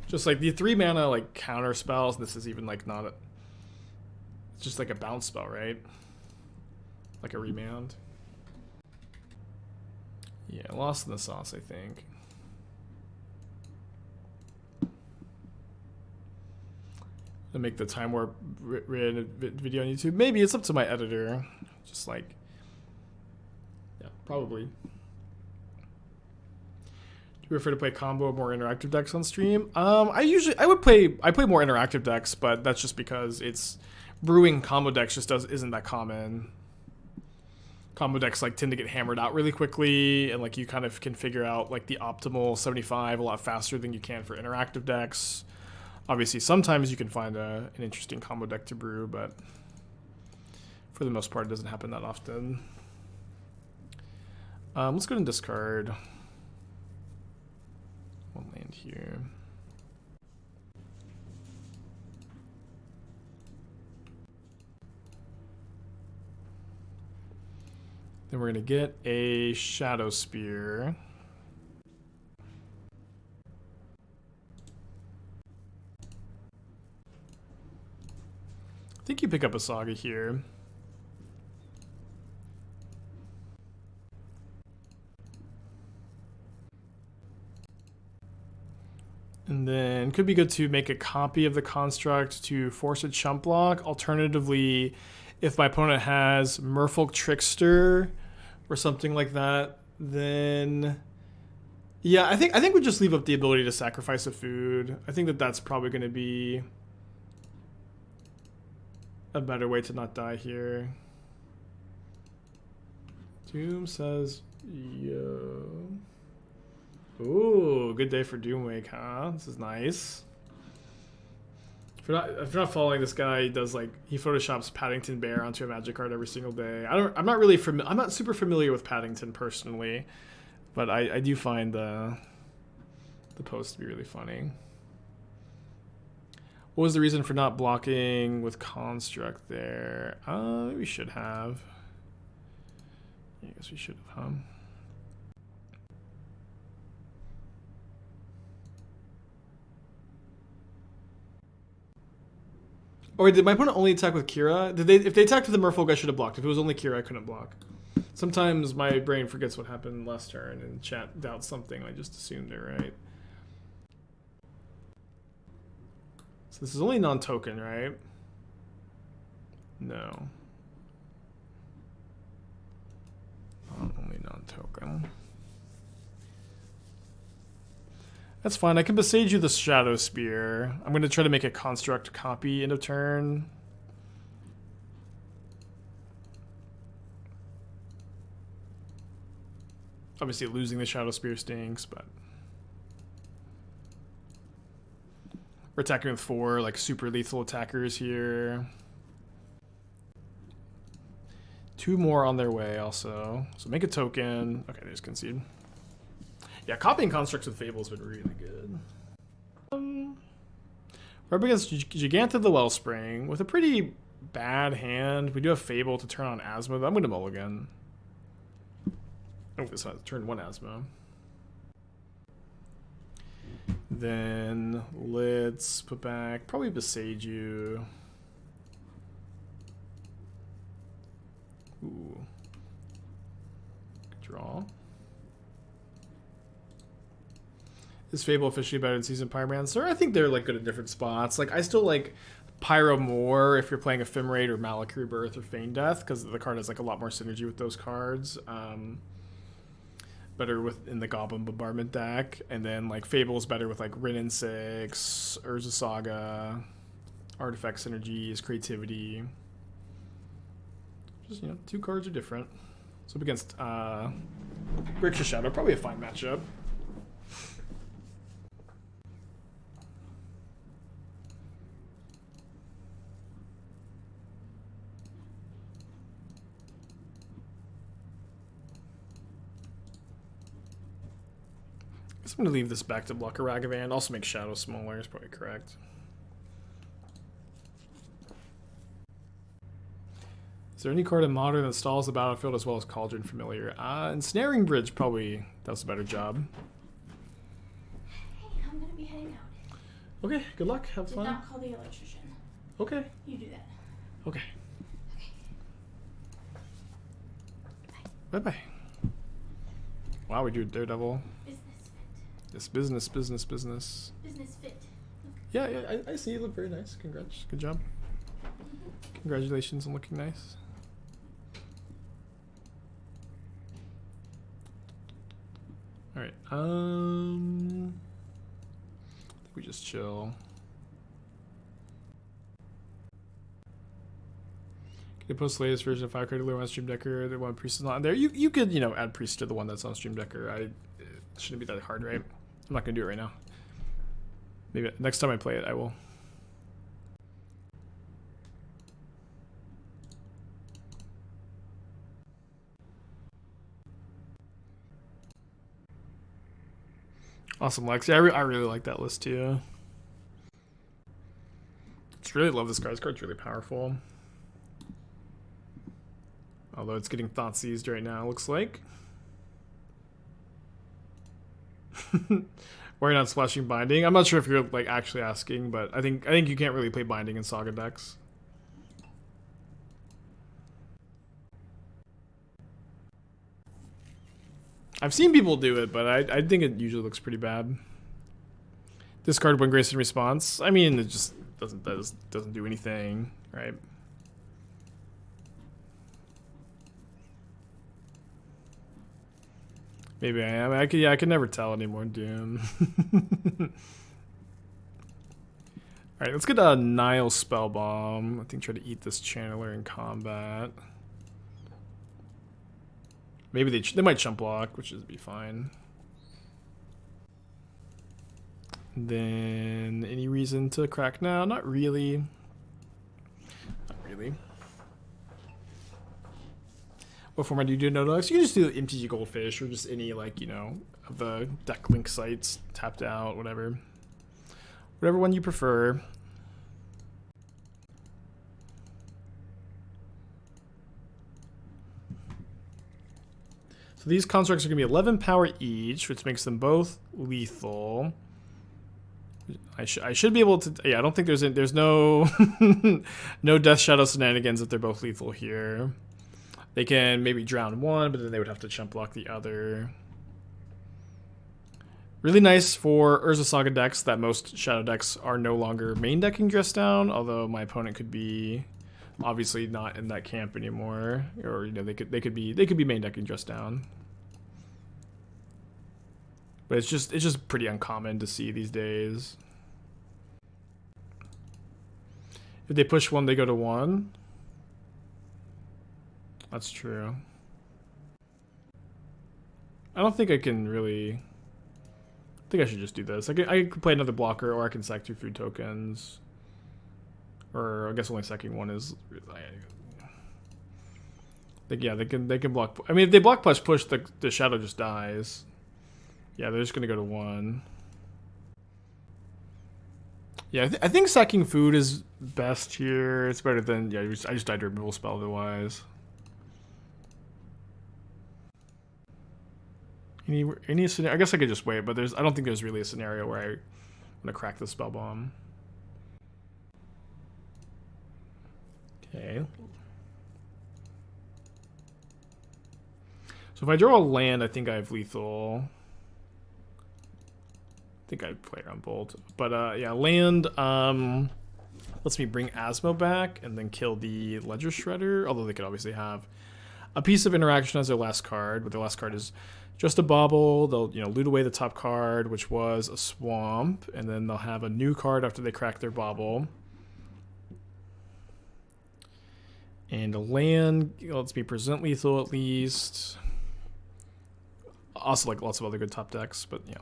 Just like the 3 mana like counter spells. This is even like not a... It's just like a bounce spell, right? Like a remand. Yeah, lost in the sauce, I think. To make the Time Warp video on YouTube. Maybe it's up to my editor. Just like, yeah, probably. Do you prefer to play combo or more interactive decks on stream? I play more interactive decks, but that's just because it's brewing combo decks just isn't that common. Combo decks like tend to get hammered out really quickly, and like you kind of can figure out like the optimal 75 a lot faster than you can for interactive decks. Obviously, sometimes you can find an interesting combo deck to brew, but for the most part, it doesn't happen that often. Let's go ahead and discard one land here. Then we're going to get a Shadowspear. I think you pick up a Saga here. And then could be good to make a copy of the construct to force a chump block. Alternatively, if my opponent has Merfolk Trickster or something like that, then yeah, I think we just leave up the ability to sacrifice a food. I think that that's probably going to be a better way to not die here. Doom says, yo. Ooh, good day for Doomwake, huh? This is nice. If you're not following this guy, he does like he photoshops Paddington Bear onto a Magic card every single day. I'm not super familiar with Paddington personally, but I do find the post to be really funny. What was the reason for not blocking with Construct there? We should have. I guess we should have, huh? Or did my opponent only attack with Kira? If they attacked with the Merfolk, I should have blocked. If it was only Kira, I couldn't block. Sometimes my brain forgets what happened last turn and chat doubts something. I just assumed it, right? So this is only non-token, right? No. Only non-token. That's fine. I can Boseiju the Shadowspear. I'm going to try to make a construct copy end of turn. Obviously losing the Shadowspear stinks, but we're attacking with 4 like super lethal attackers here. 2 more on their way also. So make a token. Okay, they just concede. Yeah, copying constructs with Fable has been really good. We're up against Giganta the Wellspring with a pretty bad hand. We do have Fable to turn on Asmo. I'm going to mulligan. Oh, this has turn 1 Asmo. Then let's put back probably Boseiju. Ooh. Good draw. Is Fable officially better than Seasoned Pyromancer? I think they're like good at different spots. Like I still like Pyro more if you're playing Ephemerate or Malak Rebirth or Feign Death because the card has like a lot more synergy with those cards. Better in the Goblin Bombardment deck, and then like Fable is better with like Wrenn and Six, Urza Saga, artifact synergies, creativity. Just 2 cards are different. So up against Grixis Shadow, probably a fine matchup. I'm going to leave this back to block a Ragavan. Also make Shadow smaller is probably correct. Is there any card in Modern that stalls the battlefield as well as Cauldron Familiar? Ensnaring Bridge probably does a better job. Hey, I'm going to be heading out. Okay, good luck. Have fun. Do not call the electrician. Okay. You do that. Okay. Okay. Bye-bye. Wow, we do Daredevil. Business fit. This business. Business fit. Look. Yeah, I see you look very nice. Congrats. Good job. Congratulations on looking nice. All right. I think we just chill. Can you post the latest version of 5 card on Stream Decker? The one priest is not on there. You could add priest to the one that's on Stream Decker. It shouldn't be that hard, right? I'm not gonna do it right now. Maybe next time I play it, I will. Awesome, Lex. Yeah, I really like that list too. Just really love this card. This card's really powerful. Although it's getting thought seized right now, looks like. Why are you not splashing Binding? I'm not sure if you're like actually asking, but I think you can't really play Binding in Saga decks. I've seen people do it, but I think it usually looks pretty bad. Discard Windgrace in response. I mean, it just doesn't do anything, right? Maybe I am. I could never tell anymore, Doom. Alright, let's get a Nihil Spellbomb. I think try to eat this channeler in combat. Maybe they might chump block, which would be fine. Then any reason to crack now? Not really. Not really. What format do you do no dogs? You can just do MTG Goldfish or just any, like, you know, of the deck link sites, tapped out, whatever. Whatever one you prefer. So these constructs are going to be 11 power each, which makes them both lethal. I should be able to... Yeah, I don't think there's no... no Death Shadow shenanigans if they're both lethal here. They can maybe drown one, but then they would have to chump block the other. Really nice for Urza Saga decks that most Shadow decks are no longer main decking Dress Down, although my opponent could be obviously not in that camp anymore, or you know they could be main decking Dress Down. But it's just pretty uncommon to see these days. If they push one, they go to one. That's true. I don't think I can really... I think I should just do this. I could play another blocker, or I can sack 2 food tokens. Or I guess only sacking one is... yeah, they can block... I mean, if they block push, the shadow just dies. Yeah, they're just going to go to 1. Yeah, I think sacking food is best here. It's better than... Yeah, I just died to removal spell otherwise. Any scenario? I guess I could just wait, but I don't think there's really a scenario where I want to crack the spell bomb. Okay. So if I draw a land, I think I have lethal. I think I'd play around Bolt. But yeah, land lets me bring Asmo back and then kill the Ledger Shredder, although they could obviously have a piece of interaction as their last card, but their last card is just a bauble. They'll, you know, loot away the top card, which was a swamp, and then they'll have a new card after they crack their bauble. And a land lets me present lethal at least. Also, like lots of other good top decks, but yeah.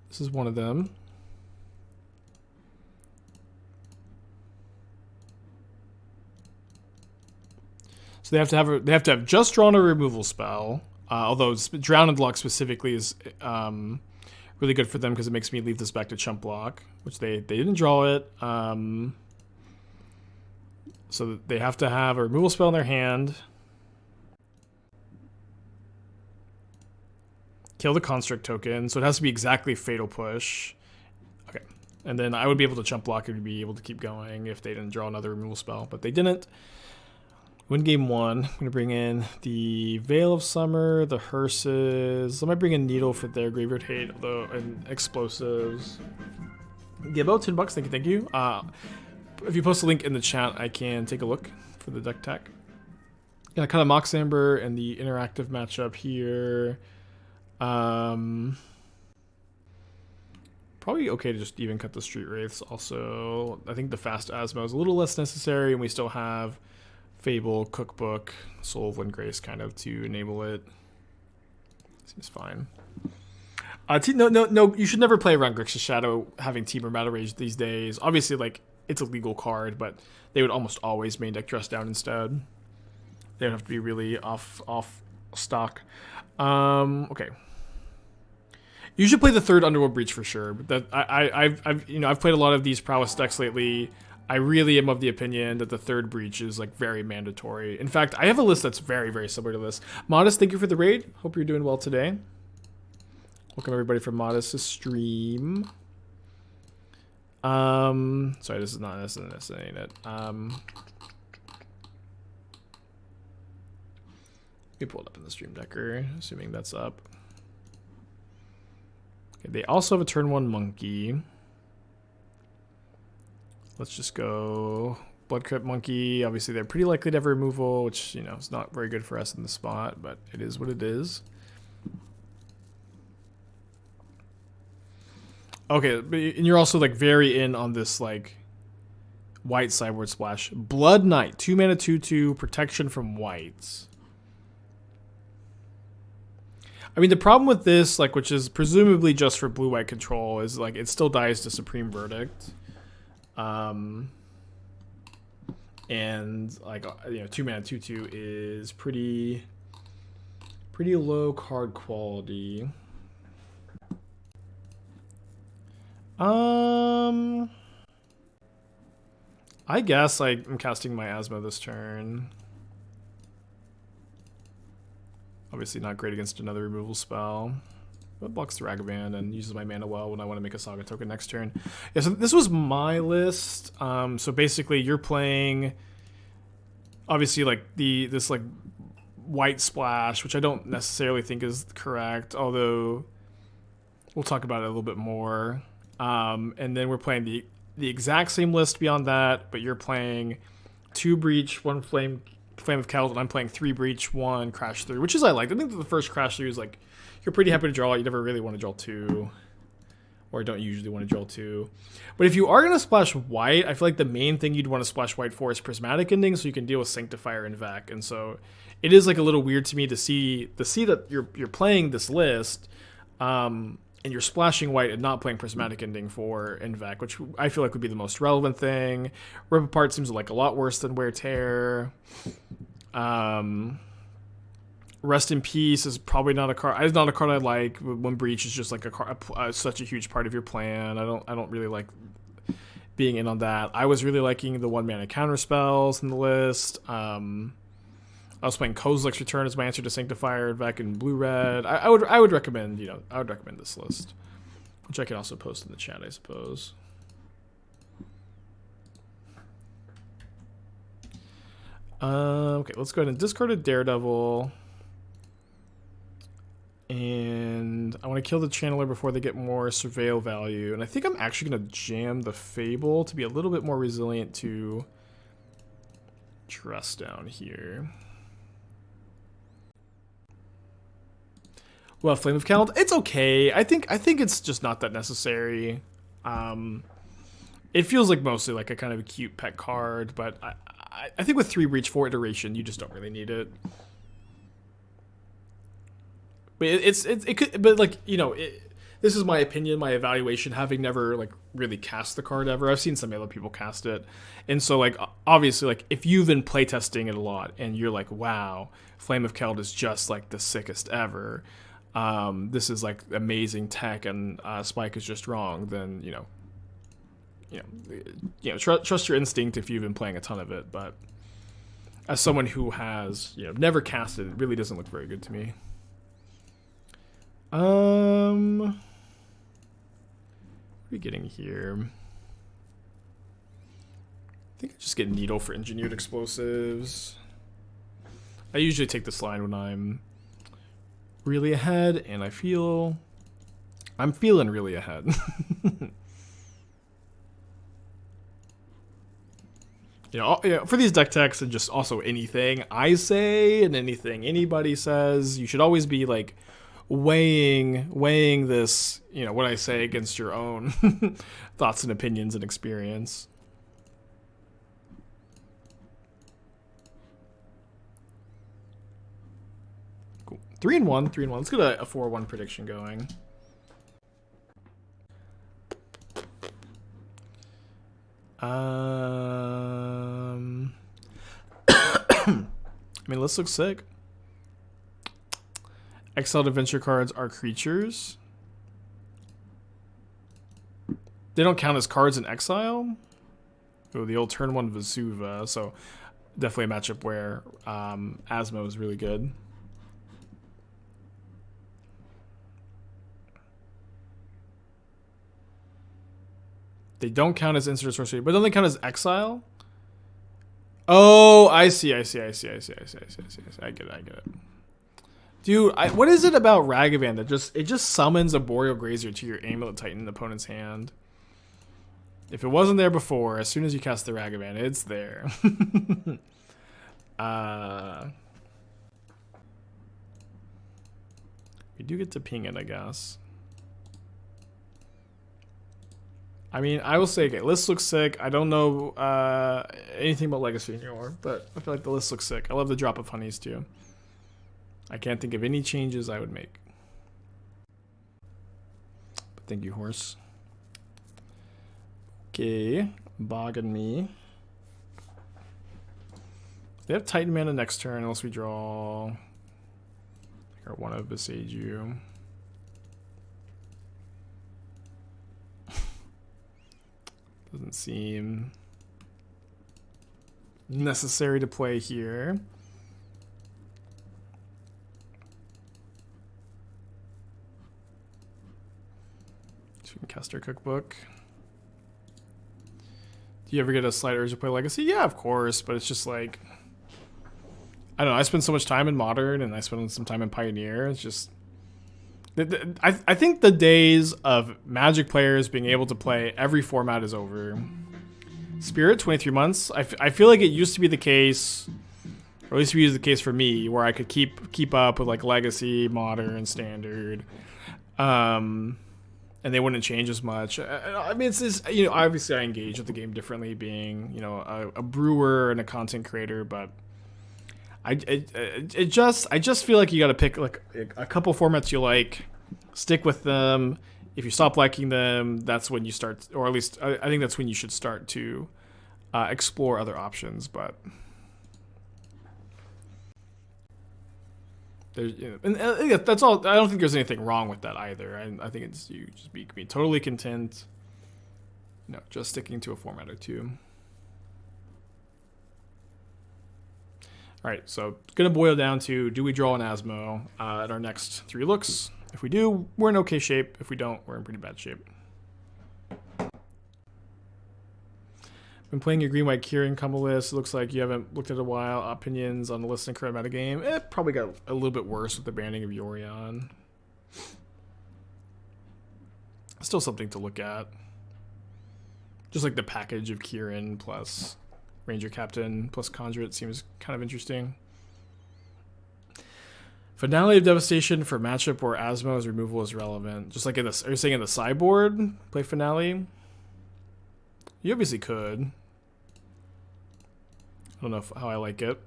This is one of them. So they have to have just drawn a removal spell. Although Drown and Block specifically is really good for them because it makes me leave this back to chump block, which they didn't draw it. So they have to have a removal spell in their hand. Kill the construct token, so it has to be exactly Fatal Push. Okay, and then I would be able to chump block and be able to keep going if they didn't draw another removal spell, but they didn't. Win game 1. I'm going to bring in the Veil of Summer, the Hearses. I might bring in Needle for their Graveyard Hate, although, and Explosives. Yeah, about $10, thank you. If you post a link in the chat, I can take a look for the deck tech. Yeah, kind of Mox Amber and the interactive matchup here. Probably okay to just even cut the Street Wraiths. Also, I think the fast Asmo is a little less necessary, and we still have Fable, Cookbook, Soul of Windgrace kind of to enable it. Seems fine. No, you should never play around Grixis Shadow having Team or Battle Rage these days. Obviously, like, it's a legal card, but they would almost always main deck Dress Down instead. They would have to be really off stock. Okay. You should play the third Underworld Breach for sure. But that I've played a lot of these prowess decks lately. I really am of the opinion that the third Breach is like very mandatory. In fact, I have a list that's very, very similar to this. Modest, thank you for the raid. Hope you're doing well today. Welcome everybody from Modest's stream. Sorry, this is it. me pull it up in the Stream Decker, assuming that's up. Okay, they also have a turn 1 monkey. Let's just go Blood Crypt monkey. Obviously, they're pretty likely to have removal, which, you know, is not very good for us in the spot, but it is what it is. Okay, and you're also like very in on this like white sideboard splash. Blood Knight, 2 mana 2/2 protection from whites. I mean, the problem with this, like, which is presumably just for blue-white control, is like it still dies to Supreme Verdict. And like, you know, 2 mana 2/2 is pretty low card quality. I guess like I'm casting my Asmo this turn. Obviously not great against another removal spell. But blocks the Ragavan and uses my mana well when I want to make a Saga token next turn. Yeah, so this was my list. So basically you're playing obviously like this like white splash, which I don't necessarily think is correct, although we'll talk about it a little bit more. And then we're playing the exact same list beyond that, but you're playing 2 Breach, 1 Flame of Keld, and I'm playing 3 Breach, 1 Crash Through, which is I like. I think that the first Crash Through is like, you're pretty happy to draw. You never really want to draw 2, or don't usually want to draw 2. But if you are going to splash white, I feel like the main thing you'd want to splash white for is Prismatic Ending, so you can deal with Sanctifier and Vec. And so it is like a little weird to me to see that you're playing this list, and you're splashing white and not playing Prismatic Ending for Invec, which I feel like would be the most relevant thing. Rip Apart seems like a lot worse than Wear Tear. Rest in Peace is probably not a card. It's not a card I like. One Breach is just like such a huge part of your plan. I don't really like being in on that. I was really liking the 1 mana counter spells in the list. I was playing Kozilek's Return as my answer to Sanctifier, Vec, and Blue-Red. I would recommend, you know, I would recommend this list, which I can also post in the chat, I suppose. Okay, let's go ahead and discard a Daredevil. And I want to kill the Channeler before they get more Surveil value. And I think I'm actually going to jam the Fable to be a little bit more resilient to Trust down here. Well, Flame of Keld, it's okay. I think it's just not that necessary. It feels like mostly like a kind of a cute pet card, but I think with 3 Breach 4 iteration, you just don't really need it. But it could, but like, you know, this is my opinion, my evaluation, having never like really cast the card ever. I've seen some other people cast it, and so like obviously like if you've been playtesting it a lot and you're like, wow, Flame of Keld is just like the sickest ever. This is like amazing tech, and Spike is just wrong. Then trust your instinct if you've been playing a ton of it. But as someone who has never casted, it really doesn't look very good to me. What are we getting here? I think I just get Needle for Engineered Explosives. I usually take this line when I'm really ahead, and I'm feeling really ahead. For these deck techs and just also anything I say and anything anybody says, you should always be like weighing this, what I say against your own thoughts and opinions and experience. Cool. 3-1. Let's get a 4-1 prediction going. I mean, this looks sick. Exiled Adventure cards are creatures. They don't count as cards in exile. Oh, the old turn 1 Vesuva. So definitely a matchup where Asmo is really good. They don't count as instant sorcery, but don't they count as exile? Oh, I see. I get it. Dude, what is it about Ragavan that just summons a Boreal Grazier to your Amulet Titan opponent's hand? If it wasn't there before, as soon as you cast the Ragavan, it's there. We do get to ping it, I guess. I mean, I will say, okay, list looks sick. I don't know anything about Legacy anymore, but I feel like the list looks sick. I love the drop of honeys too. I can't think of any changes I would make. But thank you, horse. Okay, bogging me. They have Titan mana next turn unless we draw or one of Boseiju. Doesn't seem necessary to play here. So we can cast our cookbook. Do you ever get a slight urge to play Legacy? Yeah, of course, but it's just like, I don't know, I spend so much time in Modern and I spend some time in Pioneer. It's just, I think the days of Magic players being able to play every format is over. Spirit, 23 months. I feel like it used to be the case, or at least it was the case for me, where I could keep up with like Legacy, Modern, Standard, and they wouldn't change as much. I mean, it's just, you know, obviously I engage with the game differently, being, you know, a brewer and a content creator, but I just feel like you got to pick like a couple formats you like, stick with them. If you stop liking them, that's when you start, or at least I think that's when you should start to explore other options. But there's, you know, and that's all. I don't think there's anything wrong with that either. I think it's you just be totally content, you know, just sticking to a format or two. All right, so it's going to boil down to, do we draw an Asmo at our next 3 looks? If we do, we're in okay shape. If we don't, we're in pretty bad shape. Been playing your green-white Kieran combo list. It looks like you haven't looked at it in a while. Opinions on the list and current metagame. It probably got a little bit worse with the banning of Yorion. Still something to look at. Just like the package of Kieran plus Ranger Captain plus Conjurate seems kind of interesting. Finale of Devastation for matchup where Asmo's removal is relevant. Just like in this, are you saying in the sideboard, play Finale? You obviously could. I don't know how I like it.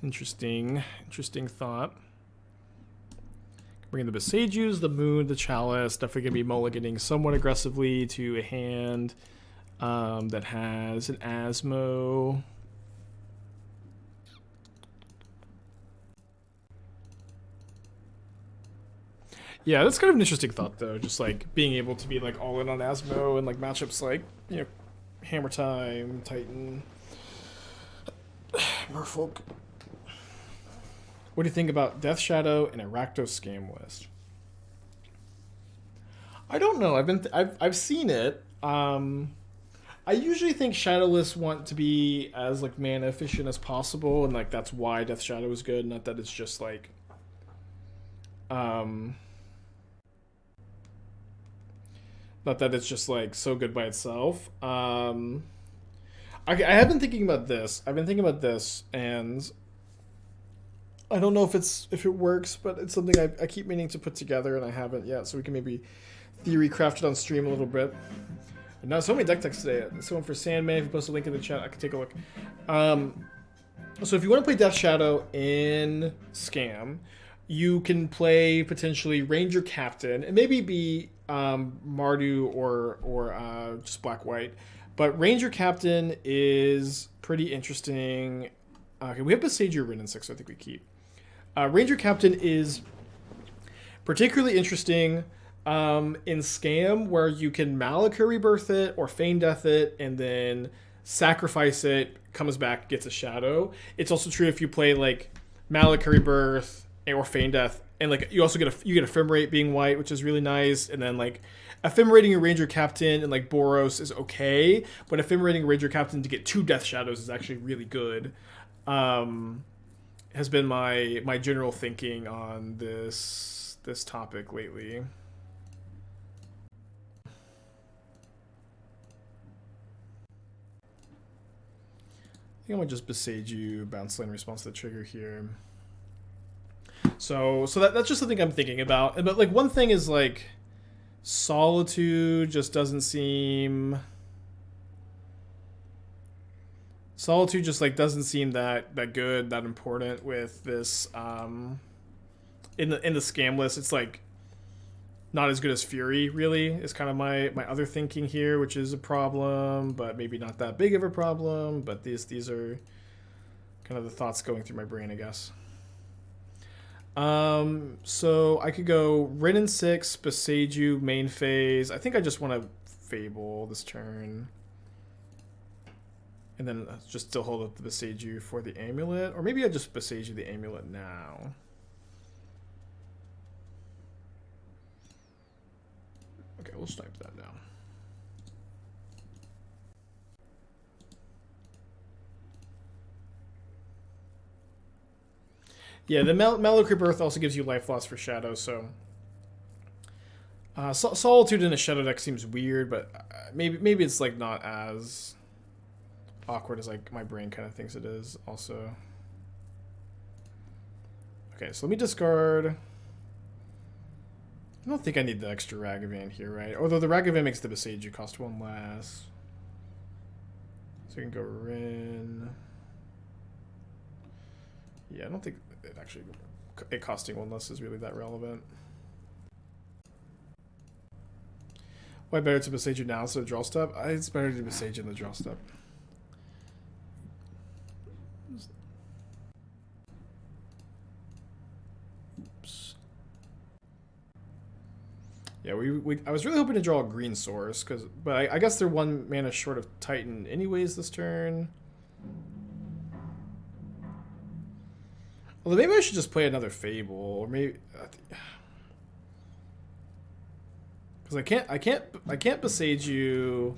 Interesting thought. Bringing the Boseijus, the Moon, the Chalice. Definitely going to be mulliganing somewhat aggressively to a hand that has an Asmo. Yeah, that's kind of an interesting thought, though. Just like being able to be like all in on Asmo and like matchups like, you know, Hammer Time, Titan, Merfolk. What do you think about Death Shadow and a Rakdos scam list? I don't know. I've seen it. I usually think Shadow lists want to be as like mana efficient as possible, and like that's why Death Shadow is good. Not that it's just like, not that it's just like so good by itself. I have been thinking about this. I've been thinking about this, and I don't know if it works, but it's something I keep meaning to put together, and I haven't yet. So we can maybe theory craft it on stream a little bit. And now so many deck techs today. Someone for Sandman. If you post a link in the chat, I can take a look. So if you want to play Death Shadow in Scam, you can play potentially Ranger Captain, and maybe be Mardu or just Black White. But Ranger Captain is pretty interesting. Okay, we have Boseiju, Wrenn and Six, so I think we keep. Ranger Captain is particularly interesting in Scam, where you can Malika Rebirth it or Feign Death it and then sacrifice it, comes back, gets a Shadow. It's also true if you play like Malika Rebirth or Feign Death and like you also get Ephemerate being white, which is really nice. And then like Ephemerating a Ranger Captain and like Boros is okay, but Ephemerating a Ranger Captain to get 2 Death Shadows is actually really good. Has been my general thinking on this topic lately. I think I'm gonna just Boseiju bounce lane response to the trigger here. So that's just something I'm thinking about. But like one thing is like Solitude just doesn't seem. Solitude just like doesn't seem that good, that important with this in the scam list. It's like not as good as Fury, really, is kind of my other thinking here, which is a problem, but maybe not that big of a problem. But these are kind of the thoughts going through my brain, I guess. So I could go Wrenn and Six, Boseiju, main phase. I think I just want to Fable this turn. And then just still hold up the Boseiju for the amulet. Or maybe I just Boseiju the amulet now. Okay, we'll snipe that down. Yeah, the Mellow Creep Earth also gives you life loss for Shadow, so... Solitude in a Shadow deck seems weird, but maybe it's like not as awkward as like my brain kind of thinks it is also. Okay, so let me discard. I don't think I need the extra Ragavan here, right? Although the Ragavan makes the Boseiju cost 1 less. So we can go Wrenn. Yeah, I don't think it costing 1 less is really that relevant. Why better to Boseiju now instead of draw step? It's better to Boseiju in the draw step. Oops. Yeah, I was really hoping to draw a green source, but I guess they're 1 mana short of Titan anyways this turn. Although maybe I should just play another Fable, or maybe because I can't Boseiju.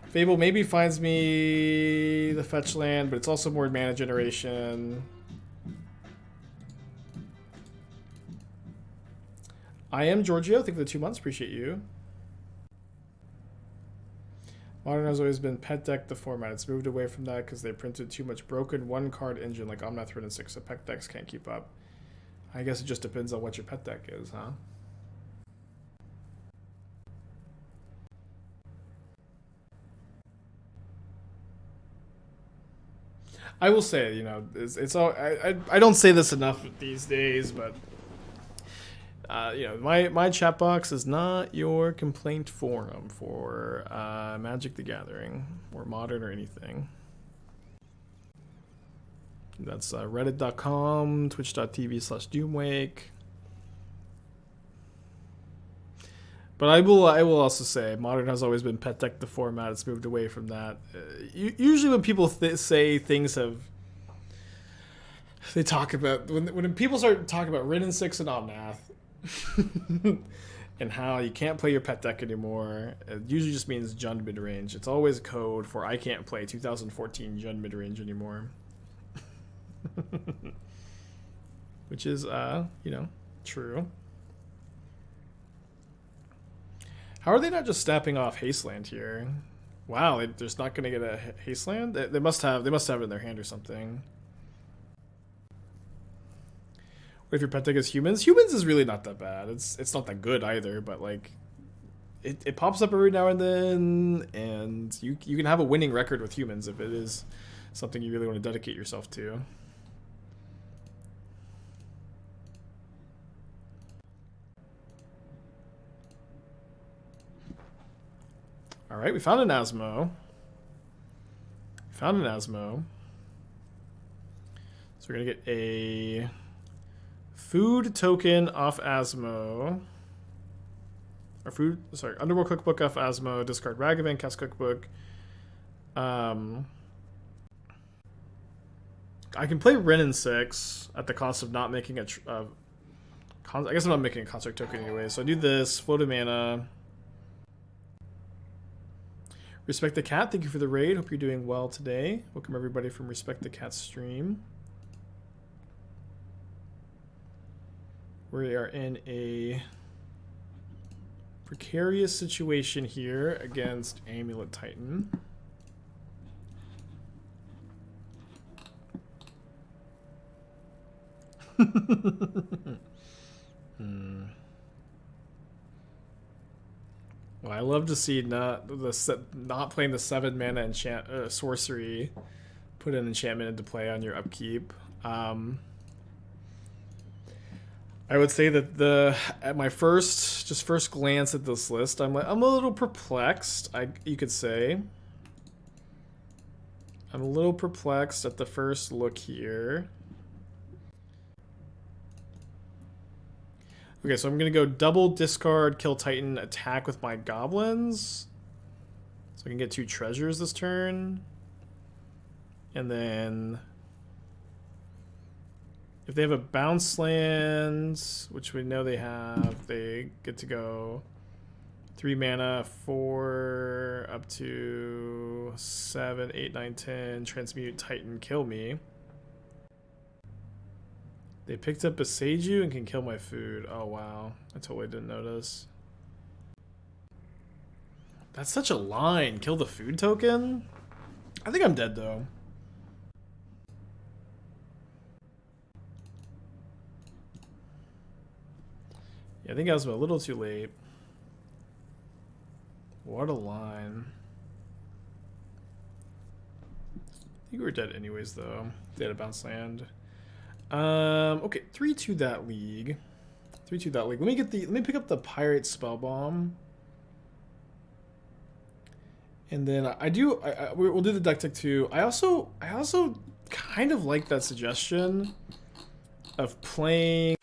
Fable maybe finds me the fetch land, but it's also more mana generation. I am Giorgio. Thank you for the 2 months. Appreciate you. Modern has always been pet deck the format. It's moved away from that because they printed too much broken 1-card engine like Omnath, Wrenn and Six, so pet decks can't keep up. I guess it just depends on what your pet deck is, huh? I will say, you know, it's all I don't say this enough these days, but you know, my chat box is not your complaint forum for Magic the Gathering or Modern or anything. That's reddit.com, twitch.tv/doomwake. But I will also say Modern has always been pet deck the format. It's moved away from that. Usually when people say things they talk about when people start talking about Wrenn and Six and Omnath and how you can't play your pet deck anymore, it usually just means Jund midrange. It's always code for I can't play 2014 Jund midrange anymore. Which is you know, true. How are they not just snapping off Hasteland here? Wow, they're just not going to get a Hasteland? They must have it in their hand or something. What if your pet deck is humans? Humans is really not that bad. It's not that good either, but like it pops up every now and then, and you can have a winning record with humans if it is something you really want to dedicate yourself to. All right, we found an Asmo. So we're going to get a food token off Asmo. Underworld Cookbook off Asmo. Discard Ragavan, cast Cookbook. I can play Wrenn and Six at the cost of not making a. I guess I'm not making a construct token anyway. So I do this. Floated mana. Respect the Cat, thank you for the raid. Hope you're doing well today. Welcome everybody from Respect the Cat stream. We are in a precarious situation here against Amulet Titan. Well, I love to see not playing the 7 mana enchant sorcery, put an enchantment into play on your upkeep. I would say that at my first glance at this list, I'm a little perplexed. You could say I'm a little perplexed at the first look here. Okay, so I'm gonna go double discard, kill Titan, attack with my goblins. So I can get 2 treasures this turn. And then if they have a bounce land, which we know they have, they get to go 3 mana, 4 up to 7, 8, 9, 10, transmute Titan, kill me. They picked up Boseiju and can kill my food. Oh wow, I totally didn't notice. That's such a line. Kill the food token? I think I'm dead though. Yeah, I think I was a little too late. What a line. I think we were dead anyways though. They had a bounce land. Okay, 3-2 that league. 3-2 that league. Let me pick up the Pirate Spellbomb. And then we'll do the deck tech too. I also kind of like that suggestion of playing